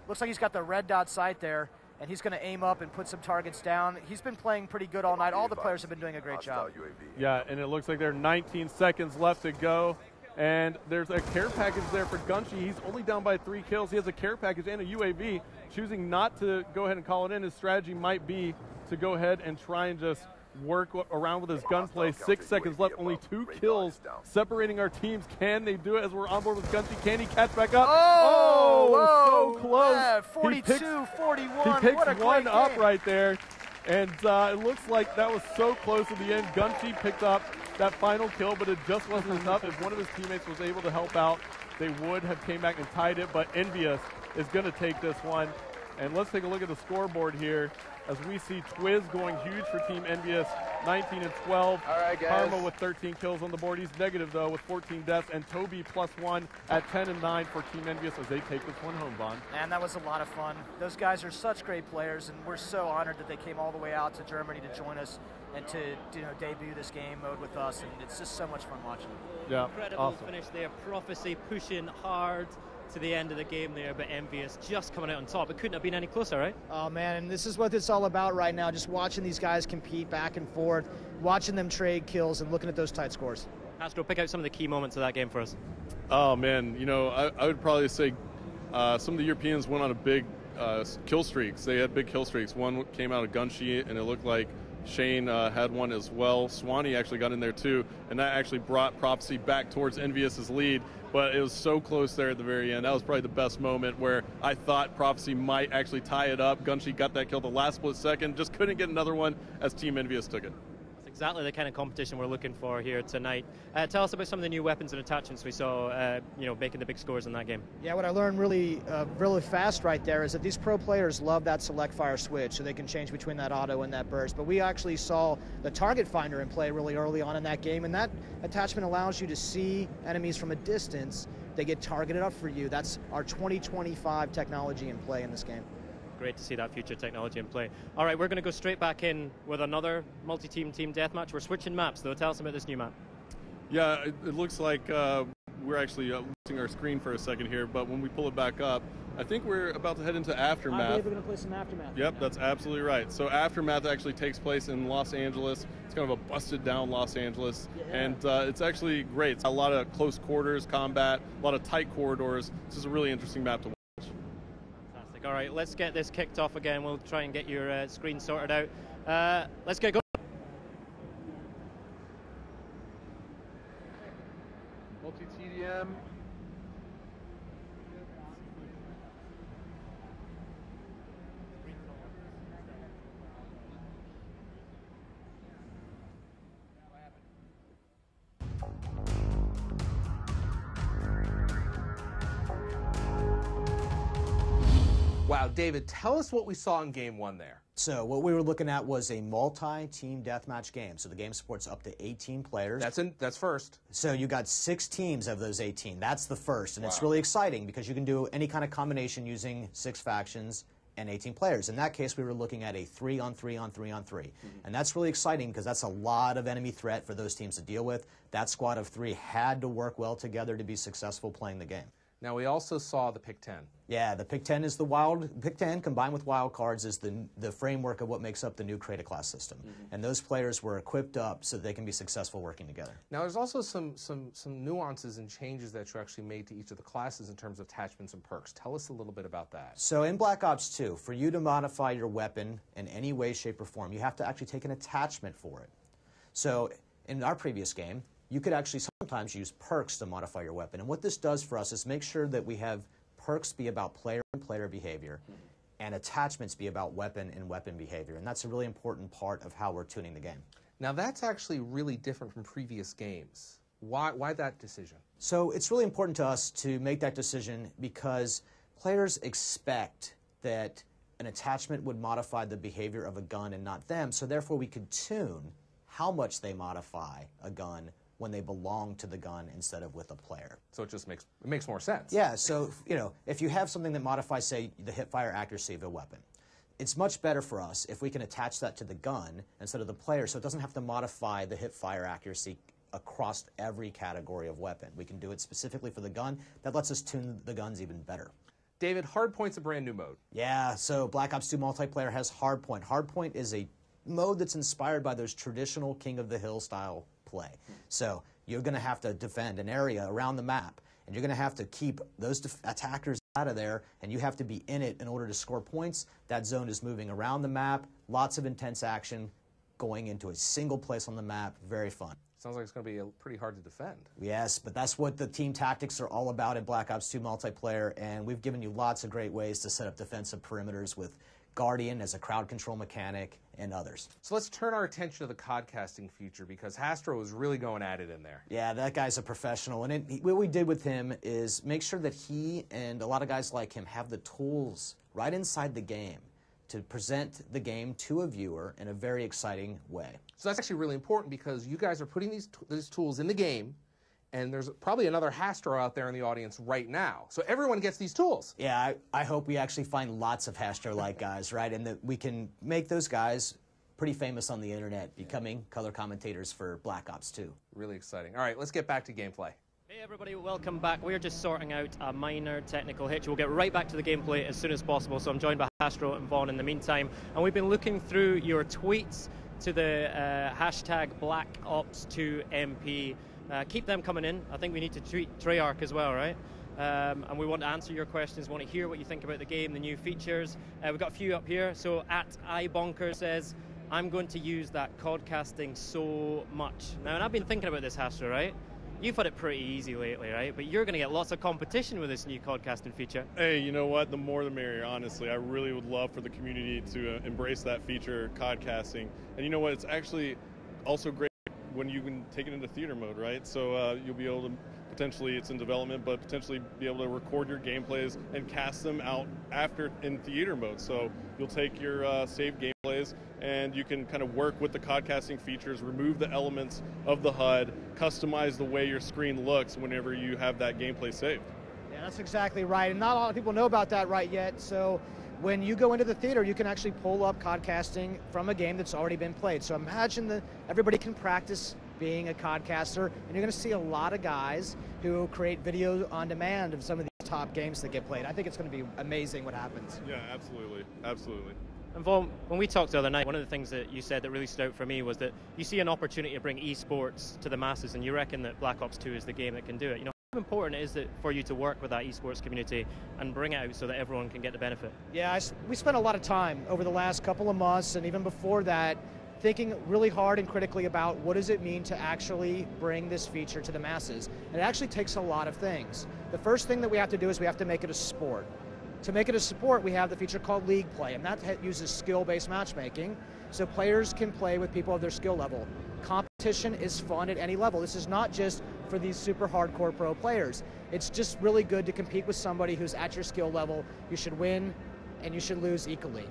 looks like he's got the red dot sight there, and he's going to aim up and put some targets down. He's been playing pretty good all night. All the players have been doing a great job. Yeah, and it looks like there are 19 seconds left to go. And there's a care package there for Gunshy. He's only down by 3 kills. He has a care package and a UAV. Choosing not to go ahead and call it in, his strategy might be to go ahead and try and just work around with his gunplay. 6 seconds left, only 2 kills separating our teams. Can they do it as we're on board with Gunshy? Can he catch back up? Oh, so close. Yeah, 42-41. He picks what a one up game. right there. And it looks like that was so close at the end. Gunshy picked up that final kill, but it just wasn't enough. If one of his teammates was able to help out, they would have came back and tied it, but Envious is going to take this one. And let's take a look at the scoreboard here as we see Twiz going huge for Team Envious, 19 and 12. All right, guys. Karma with 13 kills on the board. He's negative, though, with 14 deaths. And Toby +1 at 10 and 9 for Team Envious as they take this one home, Vaughn. Man, that was a lot of fun. Those guys are such great players, and we're so honored that they came all the way out to Germany to join us and to debut this game mode with us, and it's just so much fun watching. Yeah, Incredible awesome. finish there. Prophecy pushing hard to the end of the game there, but Envious just coming out on top. It couldn't have been any closer, right? Oh man, and this is what it's all about right now, just watching these guys compete back and forth, watching them trade kills and looking at those tight scores. Astro, pick out some of the key moments of that game for us. Oh man, I would probably say some of the Europeans went on a big kill streaks. They had big kill streaks. One came out of Gunshi, and it looked like Shane had one as well. Swanee actually got in there too, and that actually brought Prophecy back towards Envious's lead, but it was so close there at the very end. That was probably the best moment where I thought Prophecy might actually tie it up. Gunshi got that kill the last split second, just couldn't get another one as Team Envious took it. Exactly the kind of competition we're looking for here tonight. Tell us about some of the new weapons and attachments we saw, making the big scores in that game. Yeah, what I learned really fast right there is that these pro players love that select fire switch, so they can change between that auto and that burst. But we actually saw the target finder in play really early on in that game, and that attachment allows you to see enemies from a distance. They get targeted up for you. That's our 2025 technology in play in this game. Great to see that future technology in play. All right, we're going to go straight back in with another multi-team team deathmatch. We're switching maps, though. Tell us about this new map. Yeah, it looks like we're actually losing our screen for a second here, but when we pull it back up, I think we're about to head into Aftermath. I believe we're going to play some Aftermath. Yep, that's absolutely right. So Aftermath actually takes place in Los Angeles. It's kind of a busted down Los Angeles, and it's actually great. It's a lot of close quarters combat, a lot of tight corridors. This is a really interesting map to watch. All right, let's get this kicked off again. We'll try and get your screen sorted out. Let's get going. Multi-TDM. Wow, David, tell us what we saw in Game 1 there. So what we were looking at was a multi-team deathmatch game. So the game supports up to 18 players. That's first. So you got 6 teams of those 18. That's the first, and it's really exciting because you can do any kind of combination using 6 factions and 18 players. In that case, we were looking at a 3-on-3-on-3-on-3. And that's really exciting because that's a lot of enemy threat for those teams to deal with. That squad of 3 had to work well together to be successful playing the game. Now, we also saw the Pick 10. Yeah, the Pick 10 is Pick 10 combined with wild cards is the framework of what makes up the new Create a Class system. And those players were equipped up so they can be successful working together. Now, there's also some nuances and changes that you actually made to each of the classes in terms of attachments and perks. Tell us a little bit about that. So in Black Ops 2, for you to modify your weapon in any way, shape, or form, you have to actually take an attachment for it. So in our previous game, you could actually sometimes use perks to modify your weapon. And what this does for us is make sure that we have perks be about player and player behavior, and attachments be about weapon and weapon behavior. And that's a really important part of how we're tuning the game. Now, that's actually really different from previous games. Why that decision? So it's really important to us to make that decision because players expect that an attachment would modify the behavior of a gun and not them, so therefore we could tune how much they modify a gun when they belong to the gun instead of with a player. So it just makes more sense. Yeah, so if you have something that modifies, say, the hip-fire accuracy of a weapon, it's much better for us if we can attach that to the gun instead of the player, so it doesn't have to modify the hip-fire accuracy across every category of weapon. We can do it specifically for the gun. That lets us tune the guns even better. David, Hardpoint's a brand new mode. Yeah, so Black Ops 2 multiplayer has Hardpoint. Hardpoint is a mode that's inspired by those traditional King of the Hill style play. So you're going to have to defend an area around the map, and you're going to have to keep those attackers out of there, and you have to be in it in order to score points. That zone is moving around the map, lots of intense action, going into a single place on the map, very fun. Sounds like it's going to be pretty hard to defend. Yes, but that's what the team tactics are all about in Black Ops 2 multiplayer, and we've given you lots of great ways to set up defensive perimeters with Guardian as a crowd control mechanic and others. So let's turn our attention to the codcasting feature because Hastro was really going at it in there. Yeah, that guy's a professional, and what we did with him is make sure that he and a lot of guys like him have the tools right inside the game to present the game to a viewer in a very exciting way. So that's actually really important because you guys are putting these tools in the game, and there's probably another Hastro out there in the audience right now. So everyone gets these tools. Yeah, I hope we actually find lots of Hastro-like guys, right? And that we can make those guys pretty famous on the internet, becoming color commentators for Black Ops 2. Really exciting. All right, let's get back to gameplay. Hey everybody, welcome back. We're just sorting out a minor technical hitch. We'll get right back to the gameplay as soon as possible. So I'm joined by Astro and Vaughn in the meantime. And we've been looking through your tweets to the hashtag BlackOps2MP. Keep them coming in. I think we need to tweet Treyarch as well, right? And we want to answer your questions, want to hear what you think about the game, the new features. We've got a few up here. So @iBonker says, I'm going to use that codcasting so much. Now, and I've been thinking about this, Astro, right? You've had it pretty easy lately, right? But you're going to get lots of competition with this new codcasting feature. Hey, you know what? The more the merrier, honestly. I really would love for the community to embrace that feature, codcasting. And you know what? It's actually also great when you can take it into theater mode, right? So you'll be able to potentially, it's in development, but potentially be able to record your gameplays and cast them out after in theater mode. So you'll take your saved gameplays and you can kind of work with the codcasting features, remove the elements of the HUD, customize the way your screen looks whenever you have that gameplay saved. Yeah, that's exactly right. And not a lot of people know about that right yet. So when you go into the theater, you can actually pull up codcasting from a game that's already been played. So imagine that everybody can practice being a codcaster, and you're going to see a lot of guys who create video on demand of some of these top games that get played. I think it's going to be amazing what happens. Yeah, absolutely. Absolutely. And Vaughn, when we talked the other night, one of the things that you said that really stood out for me was that you see an opportunity to bring esports to the masses, and you reckon that Black Ops 2 is the game that can do it. You know, how important is it for you to work with that esports community and bring it out so that everyone can get the benefit? Yeah, we spent a lot of time over the last couple of months, and even before that, thinking really hard and critically about what does it mean to actually bring this feature to the masses. And it actually takes a lot of things. The first thing that we have to do is we have to make it a sport. To make it a sport, we have the feature called League Play, and that uses skill-based matchmaking, so players can play with people of their skill level. Competition is fun at any level. This is not just for these super hardcore pro players. It's just really good to compete with somebody who's at your skill level. You should win, and you should lose equally.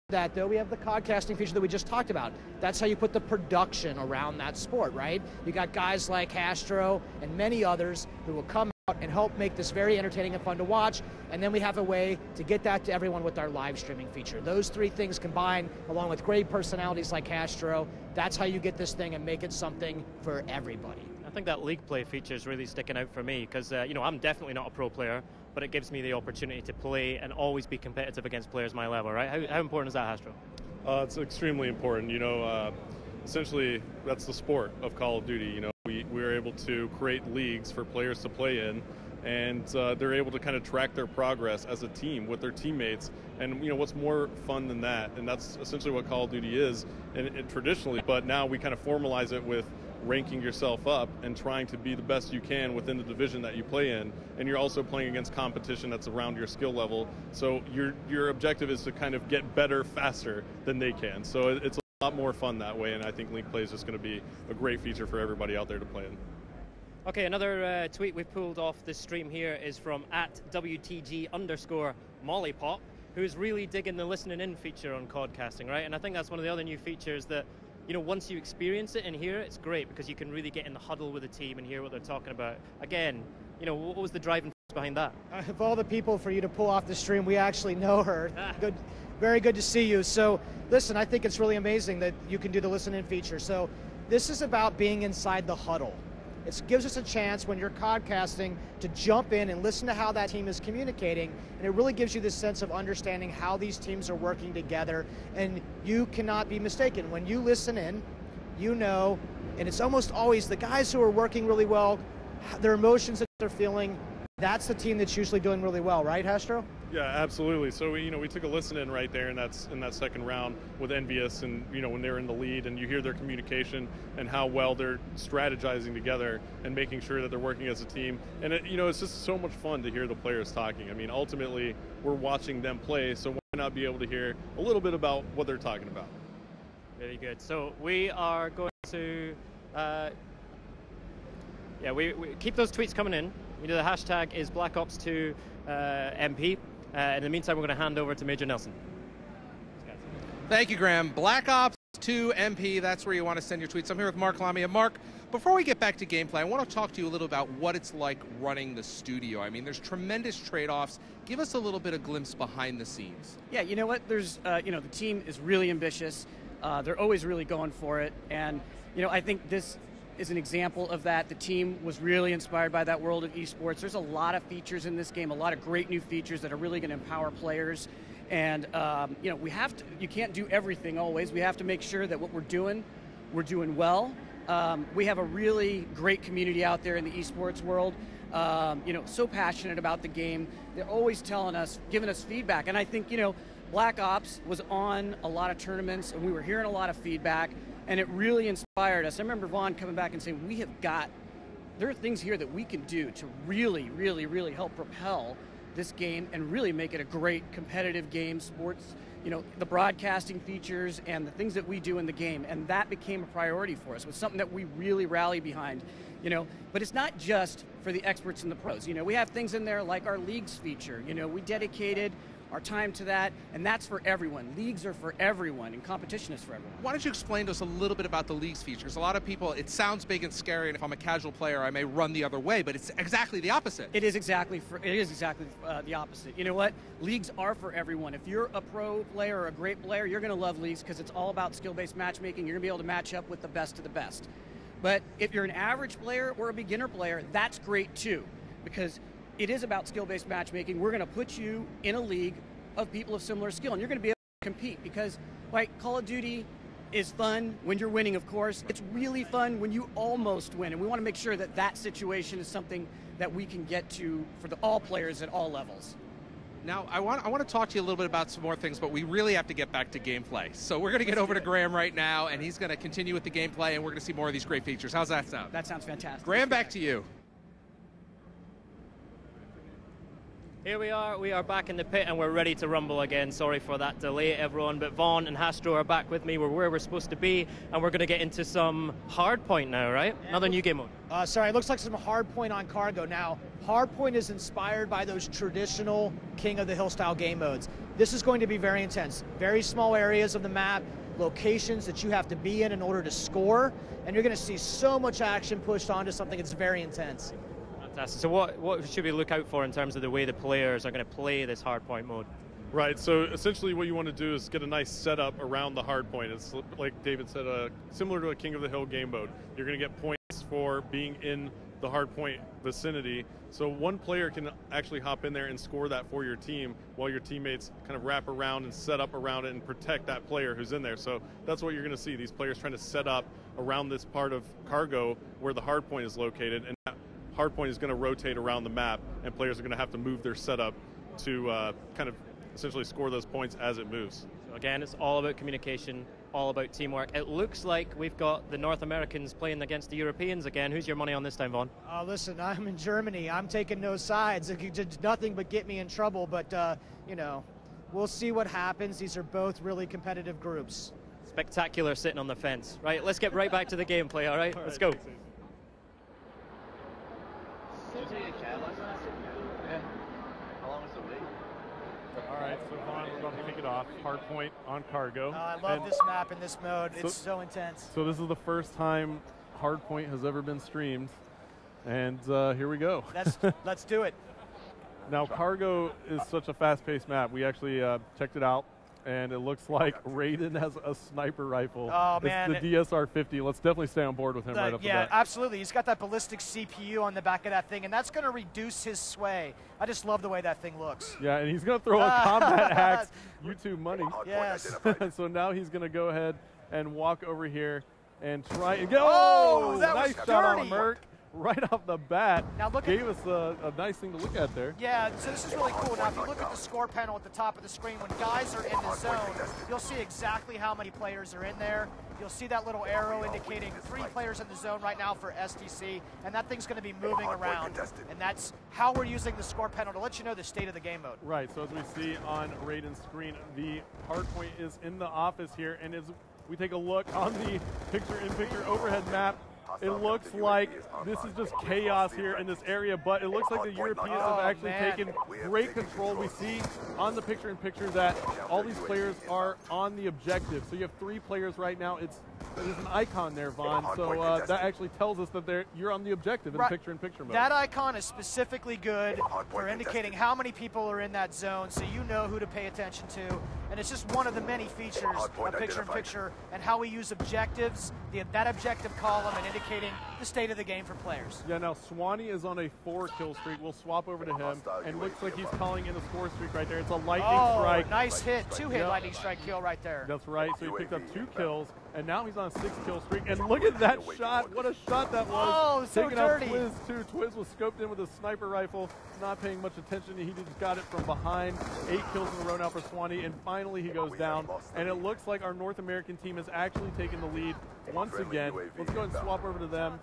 That though, we have the codcasting feature that we just talked about. That's how you put the production around that sport, right? You got guys like Astro and many others who will come out and help make this very entertaining and fun to watch, and then we have a way to get that to everyone with our live streaming feature. Those three things combined, along with great personalities like Astro, that's how you get this thing and make it something for everybody. I think that League Play feature is really sticking out for me because, you know, I'm definitely not a pro player, but it gives me the opportunity to play and always be competitive against players my level, right? How important is that, Astro? It's extremely important. You know, essentially, that's the sport of Call of Duty. You know, we're able to create leagues for players to play in, and they're able to kind of track their progress as a team with their teammates. And you know, what's more fun than that? And that's essentially what Call of Duty is, and traditionally. But now we kind of formalize it with ranking yourself up and trying to be the best you can within the division that you play in, and you're also playing against competition that's around your skill level, so your objective is to kind of get better faster than they can. So it's a lot more fun that way, and I think League Play is just going to be a great feature for everybody out there to play in. Okay, another tweet we pulled off this stream here is from @WTG_Mollipop, who's really digging the listening in feature on codcasting, right? And I think that's one of the other new features that, you know, once you experience it and hear it, it's great because you can really get in the huddle with the team and hear what they're talking about. Again, you know, what was the driving force behind that? Of all the people for you to pull off the stream, we actually know her. Good, very good to see you. So, listen, I think it's really amazing that you can do the listen-in feature. So, this is about being inside the huddle. It gives us a chance when you're codcasting to jump in and listen to how that team is communicating, and it really gives you this sense of understanding how these teams are working together, and you cannot be mistaken. When you listen in, you know, and it's almost always the guys who are working really well, their emotions that they're feeling, that's the team that's usually doing really well, right, Astro? Yeah, absolutely. So we took a listen in right there in that second round with Envious, and when they're in the lead, and you hear their communication and how well they're strategizing together and making sure that they're working as a team. And it's just so much fun to hear the players talking. I mean, ultimately we're watching them play, so why not be able to hear a little bit about what they're talking about? Very good. So we are going to we keep those tweets coming in. The hashtag is BlackOps2MP. In the meantime, we're going to hand over to Major Nelson. Thank you, Graham. Black Ops 2 MP, that's where you want to send your tweets. I'm here with Mark Lamia. Mark, before we get back to gameplay, I want to talk to you a little about what it's like running the studio. I mean, there's tremendous trade-offs. Give us a little bit of glimpse behind the scenes. Yeah, you know what? There's, the team is really ambitious. They're always really going for it. And, you know, I think this is an example of that. The team was really inspired by that world of esports. There's a lot of features in this game, a lot of great new features that are really going to empower players. And, you know, you can't do everything always. We have to make sure that what we're doing well. We have a really great community out there in the esports world. You know, so passionate about the game. They're always telling us, giving us feedback. And I think, you know, Black Ops was on a lot of tournaments, and we were hearing a lot of feedback, and it really inspired us. I remember Vaughn coming back and saying, there are things here that we can do to really, really, really help propel this game and really make it a great competitive game, sports, you know, the broadcasting features and the things that we do in the game. And that became a priority for us. It was something that we really rally behind, you know. But it's not just for the experts and the pros. You know, we have things in there like our leagues feature. You know, we dedicated our time to that, and that's for everyone. Leagues are for everyone, and competition is for everyone. Why don't you explain to us a little bit about the leagues features? A lot of people, it sounds big and scary, and if I'm a casual player, I may run the other way, but it's exactly the opposite. It is exactly the opposite. You know what? Leagues are for everyone. If you're a pro player or a great player, you're going to love leagues because it's all about skill-based matchmaking. You're going to be able to match up with the best of the best. But if you're an average player or a beginner player, that's great too, because it is about skill-based matchmaking. We're going to put you in a league of people of similar skill, and you're going to be able to compete because, like, Call of Duty is fun when you're winning, of course. It's really fun when you almost win, and we want to make sure that that situation is something that we can get to for all players at all levels. Now, I want to talk to you a little bit about some more things, but we really have to get back to gameplay. So we're going to get over to Graham right now, and he's going to continue with the gameplay, and we're going to see more of these great features. How's that sound? That sounds fantastic. Graham, back to you. Here we are back in the pit and we're ready to rumble again. Sorry for that delay, everyone, but Vaughn and Hastro are back with me. We're where we're supposed to be, and we're going to get into some hardpoint now, right? Yeah. Another new game mode. Sorry, it looks like some hardpoint on cargo. Now, hardpoint is inspired by those traditional King of the Hill style game modes. This is going to be very intense. Very small areas of the map, locations that you have to be in order to score, and you're going to see so much action pushed onto something that's very intense. Fantastic. So what should we look out for in terms of the way the players are going to play this hardpoint mode? Right, so essentially what you want to do is get a nice setup around the hardpoint. It's like David said, similar to a King of the Hill game mode. You're going to get points for being in the hardpoint vicinity. So one player can actually hop in there and score that for your team while your teammates kind of wrap around and set up around it and protect that player who's in there. So that's what you're going to see, these players trying to set up around this part of cargo where the hardpoint is located. And that hardpoint is going to rotate around the map, and players are going to have to move their setup to kind of essentially score those points as it moves. So again, it's all about communication, all about teamwork. It looks like we've got the North Americans playing against the Europeans again. Who's your money on this time, Vaughn? Listen, I'm in Germany. I'm taking no sides. It did nothing but get me in trouble, but, you know, we'll see what happens. These are both really competitive groups. Spectacular sitting on the fence. Right, let's get right back to the gameplay, all right? Let's go. Alright, so Vaughn, we're going to kick it off. Hardpoint on cargo. I love this map in this mode. It's so intense. So this is the first time Hardpoint has ever been streamed, and here we go. Let's do it. Now, cargo is such a fast-paced map. We actually checked it out, and it looks like Raiden has a sniper rifle. Oh, man. It's the DSR-50. Let's definitely stay on board with him right off the bat. Yeah, absolutely. He's got that ballistic CPU on the back of that thing, and that's going to reduce his sway. I just love the way that thing looks. Yeah, and he's going to throw a combat axe. YouTube money. Yes. So now he's going to go ahead and walk over here and try and get. Oh, that nice was shot dirty. on Merc. Right off the bat, now gave us a nice thing to look at there. Yeah, so this is really cool. Now, if you look at the score panel at the top of the screen, when guys are in the zone, you'll see exactly how many players are in there. You'll see that little arrow indicating 3 players in the zone right now for STC, and that thing's going to be moving around. And that's how we're using the score panel to let you know the state of the game mode. Right, so as we see on Raiden's screen, the hardpoint is in the office here, and as we take a look on the picture-in-picture overhead map, it looks like this is just chaos here in this area, but it looks like the Europeans have actually taken great control. We see on the picture-in-picture that all these players are on the objective. So you have 3 players right now. There's an icon there, Vaughn, so that actually tells us that you're on the objective in the picture-in-picture mode. That icon is specifically good for indicating how many people are in that zone, so you know who to pay attention to. and it's just one of the many features of picture-in-picture and how we use objectives, that objective column, and indicating the state of the game for players. Yeah, now Swanee is on a 4-kill streak. We'll swap over to him, and looks like he's calling in a score streak right there. It's a lightning strike. Nice hit, 2-hit lightning strike kill right there. That's right, so he picked up 2 kills, and now he's on a 6-kill streak. And look at that shot. What a shot that was. Oh, so Taking dirty. out Twiz, too. Twiz was scoped in with a sniper rifle, not paying much attention. He just got it from behind. 8 kills in a row now for Swanee, and finally he goes down. And it looks like our North American team has actually taken the lead once again. Let's go ahead and swap over to them.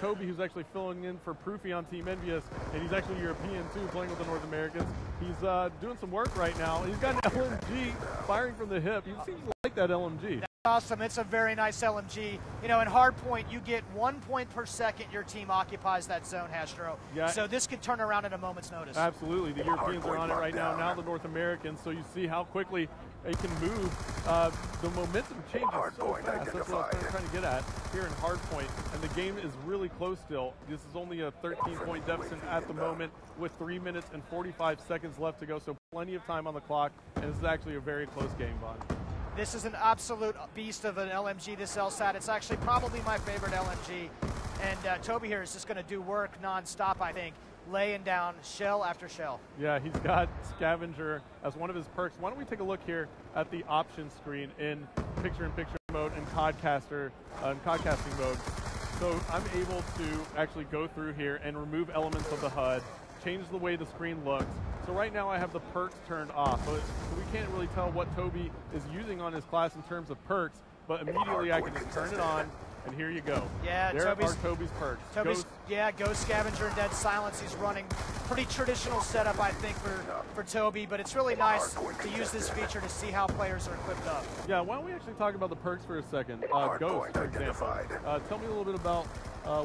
Toby, who's actually filling in for Proofy on Team Envious, and he's actually European too, playing with the North Americans. He's doing some work right now. He's got an LMG firing from the hip. He seems to like that LMG. That's awesome. It's a very nice LMG. You know, in hardpoint, you get 1 point per second your team occupies that zone, Hastro. Yeah. So this could turn around at a moment's notice. Absolutely. The Europeans are on it right now. Now the North Americans. So you see how quickly they can move. The momentum changes so fast. That's what I was trying to get at here in hardpoint. And the game is really close still. This is only a 13-point deficit at the moment with 3 minutes and 45 seconds left to go. So plenty of time on the clock. And this is actually a very close game, Vaughn. This is an absolute beast of an LMG, this LSAT. It's actually probably my favorite LMG. And Toby here is just going to do work nonstop, I think, laying down shell after shell. Yeah, he's got Scavenger as one of his perks. Why don't we take a look here at the options screen in picture-in-picture mode and podcasting mode. So I'm able to actually go through here and remove elements of the HUD, change the way the screen looks. So right now I have the perks turned off, so we can't really tell what Toby is using on his class in terms of perks, but immediately I can just turn it on, and here you go. Yeah, there are Toby's perks. Ghost Scavenger and Dead Silence. He's running pretty traditional setup, I think, for Toby, but it's really nice to use this feature to see how players are equipped up. Yeah, why don't we actually talk about the perks for a second? Ghost, for example. Tell me a little bit about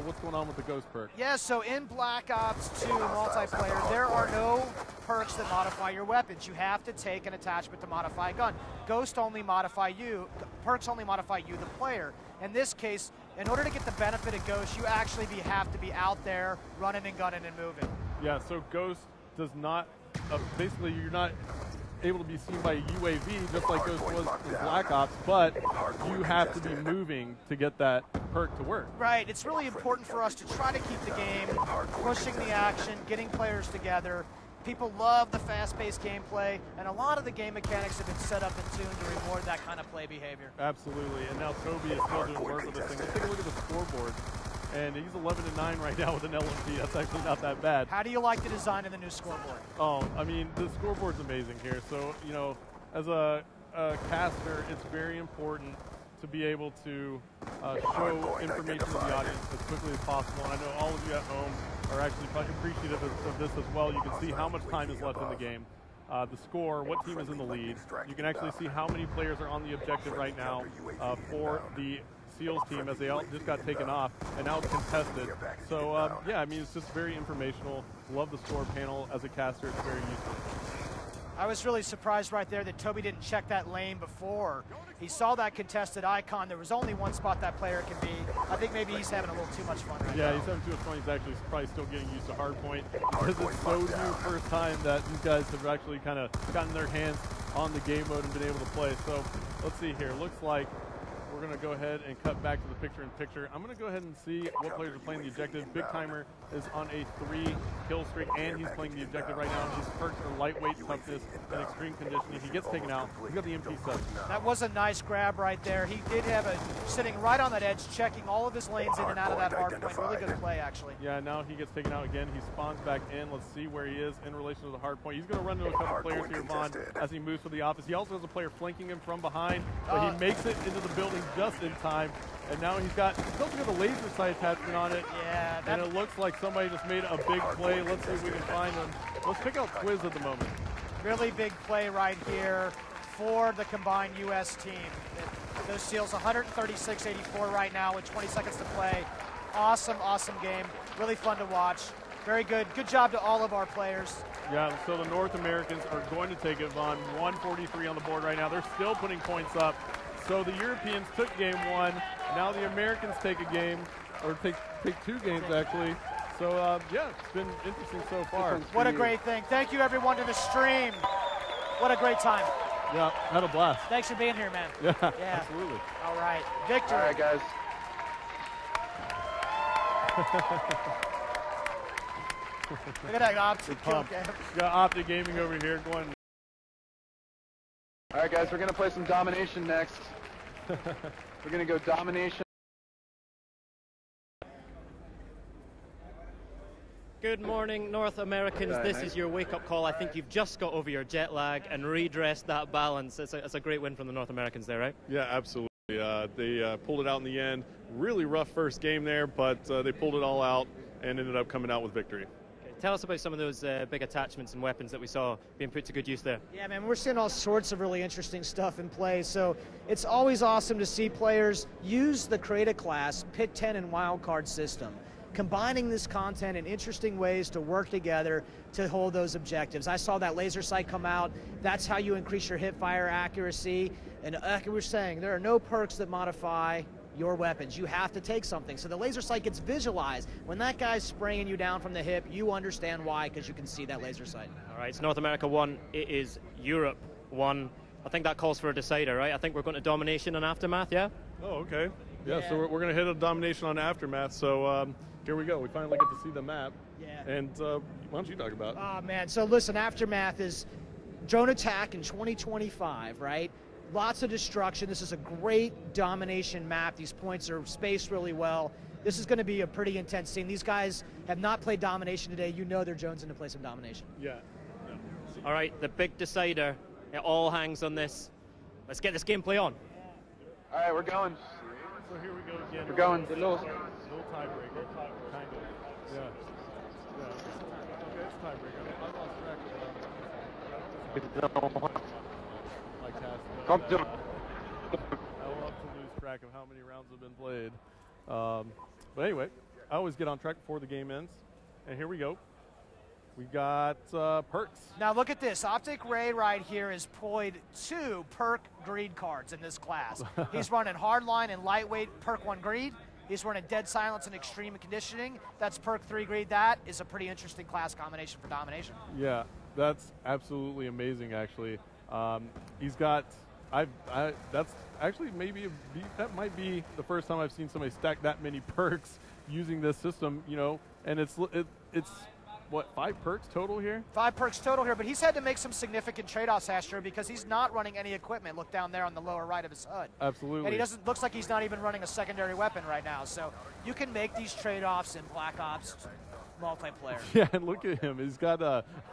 what's going on with the Ghost perk. Yeah, so in Black Ops 2 multiplayer, there are no perks that modify your weapons. You have to take an attachment to modify a gun. Ghost only modify you, perks only modify you, the player. In this case, in order to get the benefit of Ghost, you actually have to be out there running and gunning and moving. Yeah, so Ghost does not, basically you're not able to be seen by a UAV just like Ghost was in Black Ops, but you have to be moving to get that perk to work. Right, it's really important for us to try to keep the game, pushing the action, getting players together. People love the fast-paced gameplay, and a lot of the game mechanics have been set up and tuned to reward that kind of play behavior. Absolutely, and now Toby is still doing work with this thing. Let's take a look at the scoreboard, and he's 11-9 right now with an LMG. That's actually not that bad. How do you like the design of the new scoreboard? Oh, I mean, the scoreboard's amazing here. So, you know, as a caster, it's very important to be able to show information to the audience as quickly as possible. And I know all of you at home are actually appreciative of this as well. You can see how much time is left in the game, the score, what team is in the lead. You can actually see how many players are on the objective right now for the SEALs team, as they all just got taken off, and now it's contested. So, yeah, I mean, it's just very informational. Love the score panel. As a caster, it's very useful. I was really surprised right there that Toby didn't check that lane before. He saw that contested icon. There was only one spot that player can be. I think maybe he's having a little too much fun right now. Yeah, he's having too much fun. He's actually probably still getting used to hardpoint because it's so new first time that these guys have actually kind of gotten their hands on the game mode and been able to play. So let's see here. Looks like we're going to go ahead and cut back to the picture-in-picture. I'm going to go ahead and see what players are playing the objective. Big Timer is on a 3-kill streak, and he's playing the objective right now. His perks are lightweight toughness and extreme conditioning. He gets taken out. He's got the MP7. That was a nice grab right there. He did have a sitting right on that edge, checking all of his lanes in and out of that hard point. Really good play, actually. Yeah, now he gets taken out again. He spawns back in. Let's see where he is in relation to the hard point. He's going to run into a couple players here, Vaughn, as he moves to the office. He also has a player flanking him from behind, but he makes it into the building just in time. And now he's also got the laser sight attachment on it. Yeah. And it looks like somebody just made a big play. Let's see if we can find him. Let's pick out Twiz at the moment. Really big play right here for the combined U.S. team. Those SEALs 136-84 right now with 20 seconds to play. Awesome, awesome game. Really fun to watch. Very good. Good job to all of our players. Yeah, so the North Americans are going to take it, Vaughn. 143 on the board right now. They're still putting points up. So the Europeans took game one. Now the Americans take a game, or take two games actually. So yeah, it's been interesting so far. What a great thing. Thank you everyone to the stream. What a great time. Yeah, had a blast. Thanks for being here, man. Yeah, Yeah. absolutely. All right, Victor. All right, guys. Look at that Optic kill Pumped. cam. Got Optic Gaming over here going. All right, guys, we're gonna play some domination next. We're gonna go domination. Good morning, North Americans. This is your wake-up call. I think you've just got over your jet lag and redressed that balance. It's a great win from the North Americans there, right? Yeah, absolutely. They pulled it out in the end. Really rough first game there, but they pulled it all out and ended up coming out with victory. Okay, tell us about some of those big attachments and weapons that we saw being put to good use there. Yeah, man, we're seeing all sorts of really interesting stuff in play. So it's always awesome to see players use the Create a Class, Pick 10, and Wildcard system, combining this content in interesting ways to work together to hold those objectives. I saw that laser sight come out. That's how you increase your hip fire accuracy. And like we were saying, there are no perks that modify your weapons. You have to take something. So the laser sight gets visualized. When that guy's spraying you down from the hip, you understand why, because you can see that laser sight. All right, it's North America 1. It is Europe 1. I think that calls for a decider, right? I think we're going to domination and aftermath, yeah? Oh, okay. Yeah, so we're going to hit a domination on aftermath. So here we go. We finally get to see the map. Yeah. And why don't you talk about it? Oh, man. So listen, aftermath is drone attack in 2025, right? Lots of destruction. This is a great domination map. These points are spaced really well. This is going to be a pretty intense scene. These guys have not played domination today. You know they're jonesing to play some domination. Yeah. All right, the big decider. It all hangs on this. Let's get this gameplay on. All right, we're going. So here we go again. We're going. No tiebreaker. Kind of. Yeah. Yeah. Okay, it's tiebreaker. I lost track of my cast. Come to. I will have to lose track of how many rounds have been played. But anyway, I always get on track before the game ends. And here we go. We got perks. Now look at this. Optic Ray right here has played 2 perk greed cards in this class. He's running hardline and lightweight perk 1 greed. He's running dead silence and extreme conditioning. That's perk 3 greed. That is a pretty interesting class combination for domination. Yeah, that's absolutely amazing. Actually, he's got. That's actually that might be the first time I've seen somebody stack that many perks using this system. You know, and it's what, 5 perks total here? 5 perks total here, but he's had to make some significant trade-offs, Astro, because he's not running any equipment. Look down there on the lower right of his HUD. Absolutely. And he doesn't. Looks like he's not even running a secondary weapon right now. So you can make these trade-offs in Black Ops multiplayer. Yeah, and look at him. He's got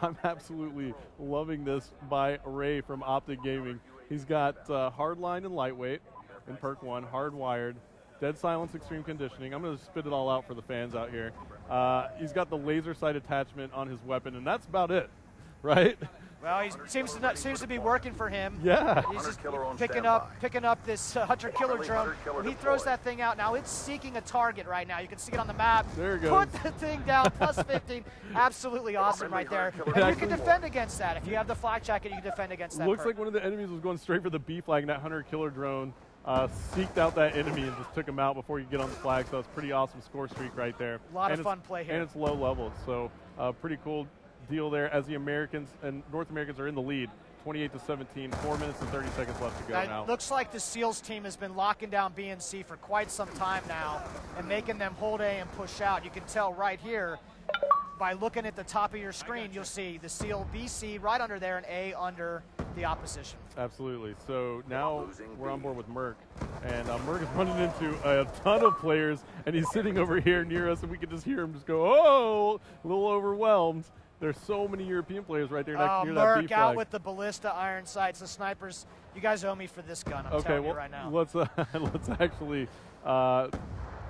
I'm absolutely loving this by Ray from Optic Gaming. He's got hardline and lightweight in perk 1, hardwired, dead silence, extreme conditioning. I'm going to spit it all out for the fans out here. He's got the laser sight attachment on his weapon, and that's about it, right? Well, he seems to be working for him. Yeah. He's just picking up this hunter killer drone. When he throws that thing out, now it's seeking a target right now. You can see it on the map. There it goes. Put the thing down, plus 15. Absolutely awesome right there. And you can defend against that. If you have the flak jacket, you can defend against that. Looks like one of the enemies was going straight for the B flag, and that hunter killer drone seeked out that enemy and just took him out before you get on the flag. So it's pretty awesome score streak right there. A lot of fun play here. And it's low level, so pretty cool deal there as the Americans and North Americans are in the lead, 28-17, 4 minutes and 30 seconds left to go now. It looks like the SEALs team has been locking down B and C for quite some time now and making them hold A and push out. You can tell right here by looking at the top of your screen, you'll see the SEAL BC right under there and A under the opposition. Absolutely. So now we're on board with Merc, and Merc is running into a ton of players, and he's sitting over here near us, and we can just hear him just go, oh, a little overwhelmed. There's so many European players right there near that B Merc flag. out with the ballista iron sights, the snipers. You guys owe me for this gun, I'm telling you right now. Let's actually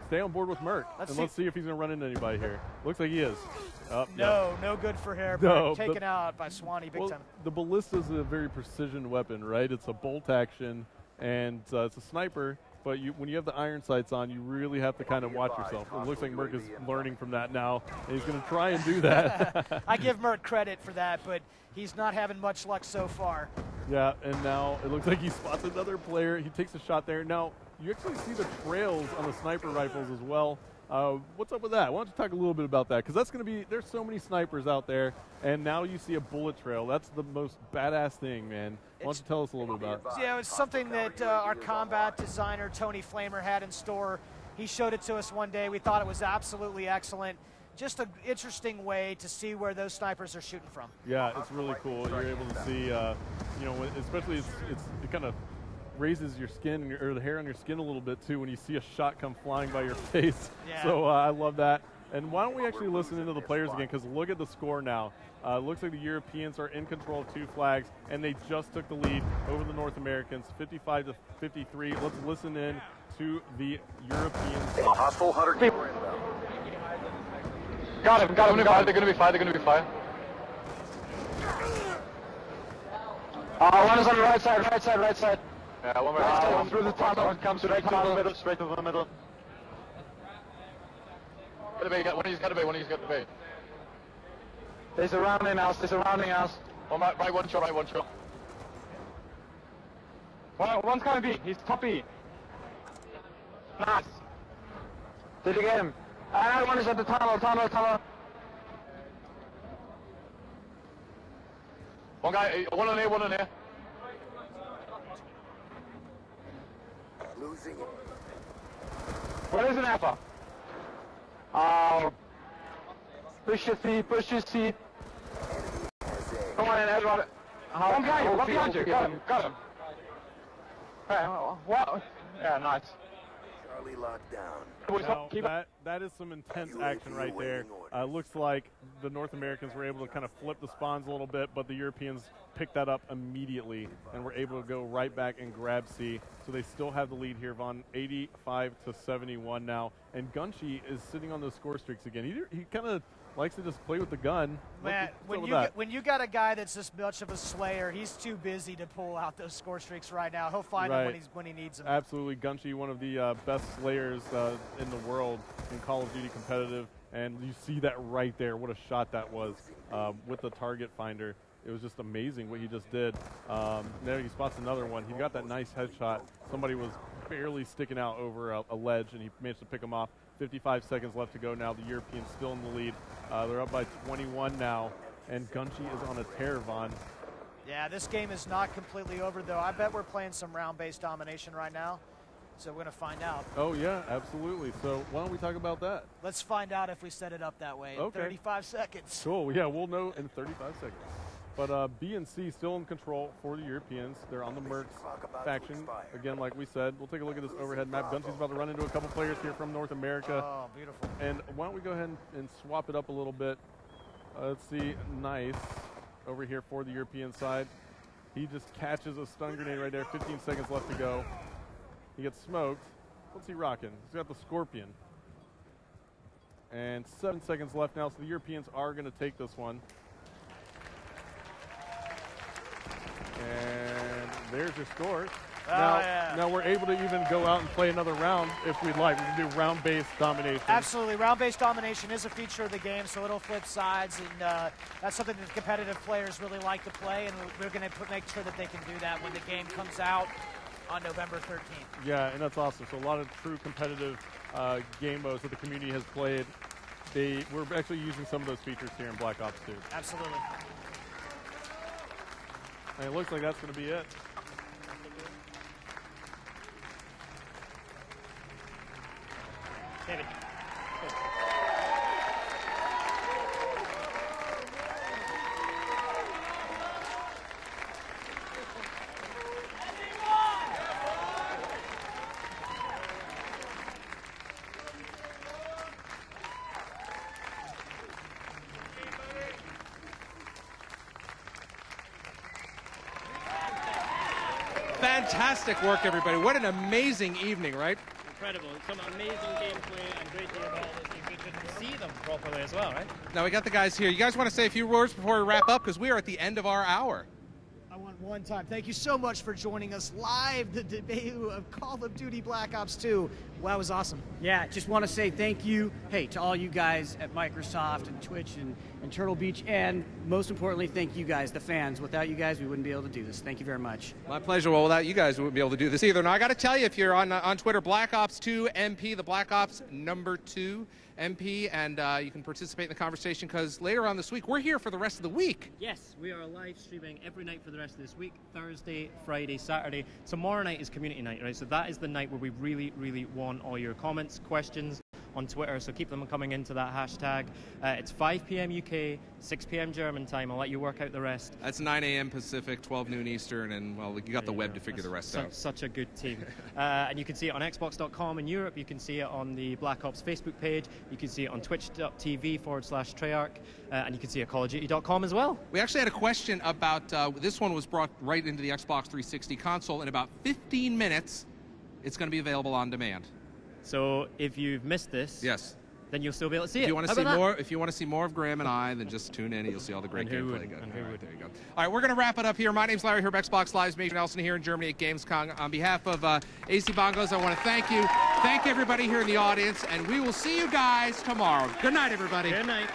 stay on board with Merc, let's see if he's going to run into anybody here. Looks like he is. No good for hair. No, taken out by Swanee big time. The ballista is a very precision weapon, right? It's a bolt action, and it's a sniper. But when you have the iron sights on, you really have to kind of watch yourself. It looks like Merc is learning from that now, and he's going to try and do that. I give Merc credit for that, but he's not having much luck so far. Yeah, and now it looks like he spots another player. He takes a shot there. Now, you actually see the trails on the sniper rifles as well. What's up with that? Why don't you talk a little bit about that? Because that's going to be, there's so many snipers out there, and now you see a bullet trail. That's the most badass thing, man. Why don't you tell us a little bit about it? Yeah, it's something that our combat designer, Tony Flamer, had in store. He showed it to us one day. We thought it was absolutely excellent. Just an interesting way to see where those snipers are shooting from. Yeah, it's really cool. You're able to see, you know, especially it kind of raises your skin or the hair on your skin a little bit too when you see a shot come flying by your face. Yeah. So I love that. And why don't we actually listen into the players again, because look at the score now. It looks like the Europeans are in control of 2 flags, and they just took the lead over the North Americans, 55 to 53. Let's listen in to the Europeans. Hostile 100 people inbound. Got him. They're gonna be fire. One is on the right side. Yeah, one more. One through the tunnel, comes straight to the middle, straight to the middle. One of these got to be. They're surrounding us. One shot. One's gonna be. He's top E. Nice. Did you get him? Another one is at the tunnel. One guy, one on there. Losing it. Where is an alpha? Push your seat. Come on in, everyone. One behind you. Got him. Hey, what? Yeah, nice. Charlie locked down. Now, that is some intense action right there. Looks like the North Americans were able to kind of flip the spawns a little bit, but the Europeans picked that up immediately and were able to go right back and grab C. So they still have the lead here, Von, 85 to 71 now. And Gunshi is sitting on those score streaks again. He kind of likes to just play with the gun. Man, when you got a guy that's this much of a slayer, he's too busy to pull out those score streaks right now. He'll find them when he needs them. Absolutely. Gunshi, one of the best slayers in the world in Call of Duty competitive. And you see that right there. What a shot that was with the target finder. It was just amazing what he just did. There he spots another one. He got that nice headshot. Somebody was barely sticking out over a ledge, and he managed to pick him off. 55 seconds left to go now. The Europeans still in the lead. They're up by 21 now, and Gunshi is on a tear, Von. Yeah, this game is not completely over, though. I bet we're playing some round-based domination right now, so we're going to find out. Oh, yeah, absolutely. So why don't we talk about that? Let's find out if we set it up that way in 35 seconds. Cool. Yeah, we'll know in 35 seconds. But B and C still in control for the Europeans. They're on the Mercs faction. Again, like we said, we'll take a look at this overhead map. Gunshi's about to run into a couple players here from North America. Oh, beautiful. And why don't we go ahead and swap it up a little bit. Let's see. Nice. Over here for the European side. He just catches a stun grenade right there. 15 seconds left to go. He gets smoked. What's he rocking? He's got the Scorpion. And 7 seconds left now, so the Europeans are going to take this one. And there's your scores. Now we're able to even go out and play another round if we'd like. We can do round-based domination. Absolutely. Round-based domination is a feature of the game, so it'll flip sides, and that's something that competitive players really like to play, and we're going to make sure that they can do that when the game comes out on November 13th. Yeah, and that's awesome. So a lot of true competitive game modes that the community has played. We're actually using some of those features here in Black Ops 2. Absolutely. And it looks like that's going to be it. David. Fantastic work, everybody. What an amazing evening, right? Incredible. Some amazing gameplay and great to hear about all this. You could see them properly as well, right? Now we got the guys here. You guys want to say a few words before we wrap up? Because we are at the end of our hour. I want One time. Thank you so much for joining us live, the debut of Call of Duty Black Ops 2. Wow, it was awesome. Yeah, just want to say thank you, to all you guys at Microsoft and Twitch and Turtle Beach, and most importantly, thank you guys, the fans. Without you guys, we wouldn't be able to do this. Thank you very much. My pleasure. Well, without you guys, we wouldn't be able to do this either. Now, I got to tell you, if you're on Twitter, Black Ops 2 MP, the Black Ops #2 MP, and you can participate in the conversation because later on this week, we're here for the rest of the week. Yes, we are live streaming every night for the rest of this week, Thursday, Friday, Saturday. Tomorrow night is community night, right? So that is the night where we really, really want all your comments, questions on Twitter, so keep them coming into that hashtag. It's 5 p.m. UK, 6 p.m. German time. I'll let you work out the rest. That's 9 a.m. Pacific, 12 noon Eastern, and, well, you got the web to figure the rest out. Such a good team. And you can see it on Xbox.com in Europe. You can see it on the Black Ops Facebook page. You can see it on twitch.tv/Treyarch. And you can see it at CallOfDuty.com as well. We actually had a question about, this one was brought right into the Xbox 360 console. In about 15 minutes, it's going to be available on demand. So if you've missed this, yes, then you'll still be able to see it. If you want to see more, if you want to see more of Graham and I, then just tune in and you'll see all the great gameplay. There you go. All right, we're going to wrap it up here. My name's Larry Herb, Xbox Live's Major Nelson here in Germany at Gamescom. On behalf of AC Bongos, I want to thank you. Thank everybody here in the audience, and we will see you guys tomorrow. Good night, everybody. Good night.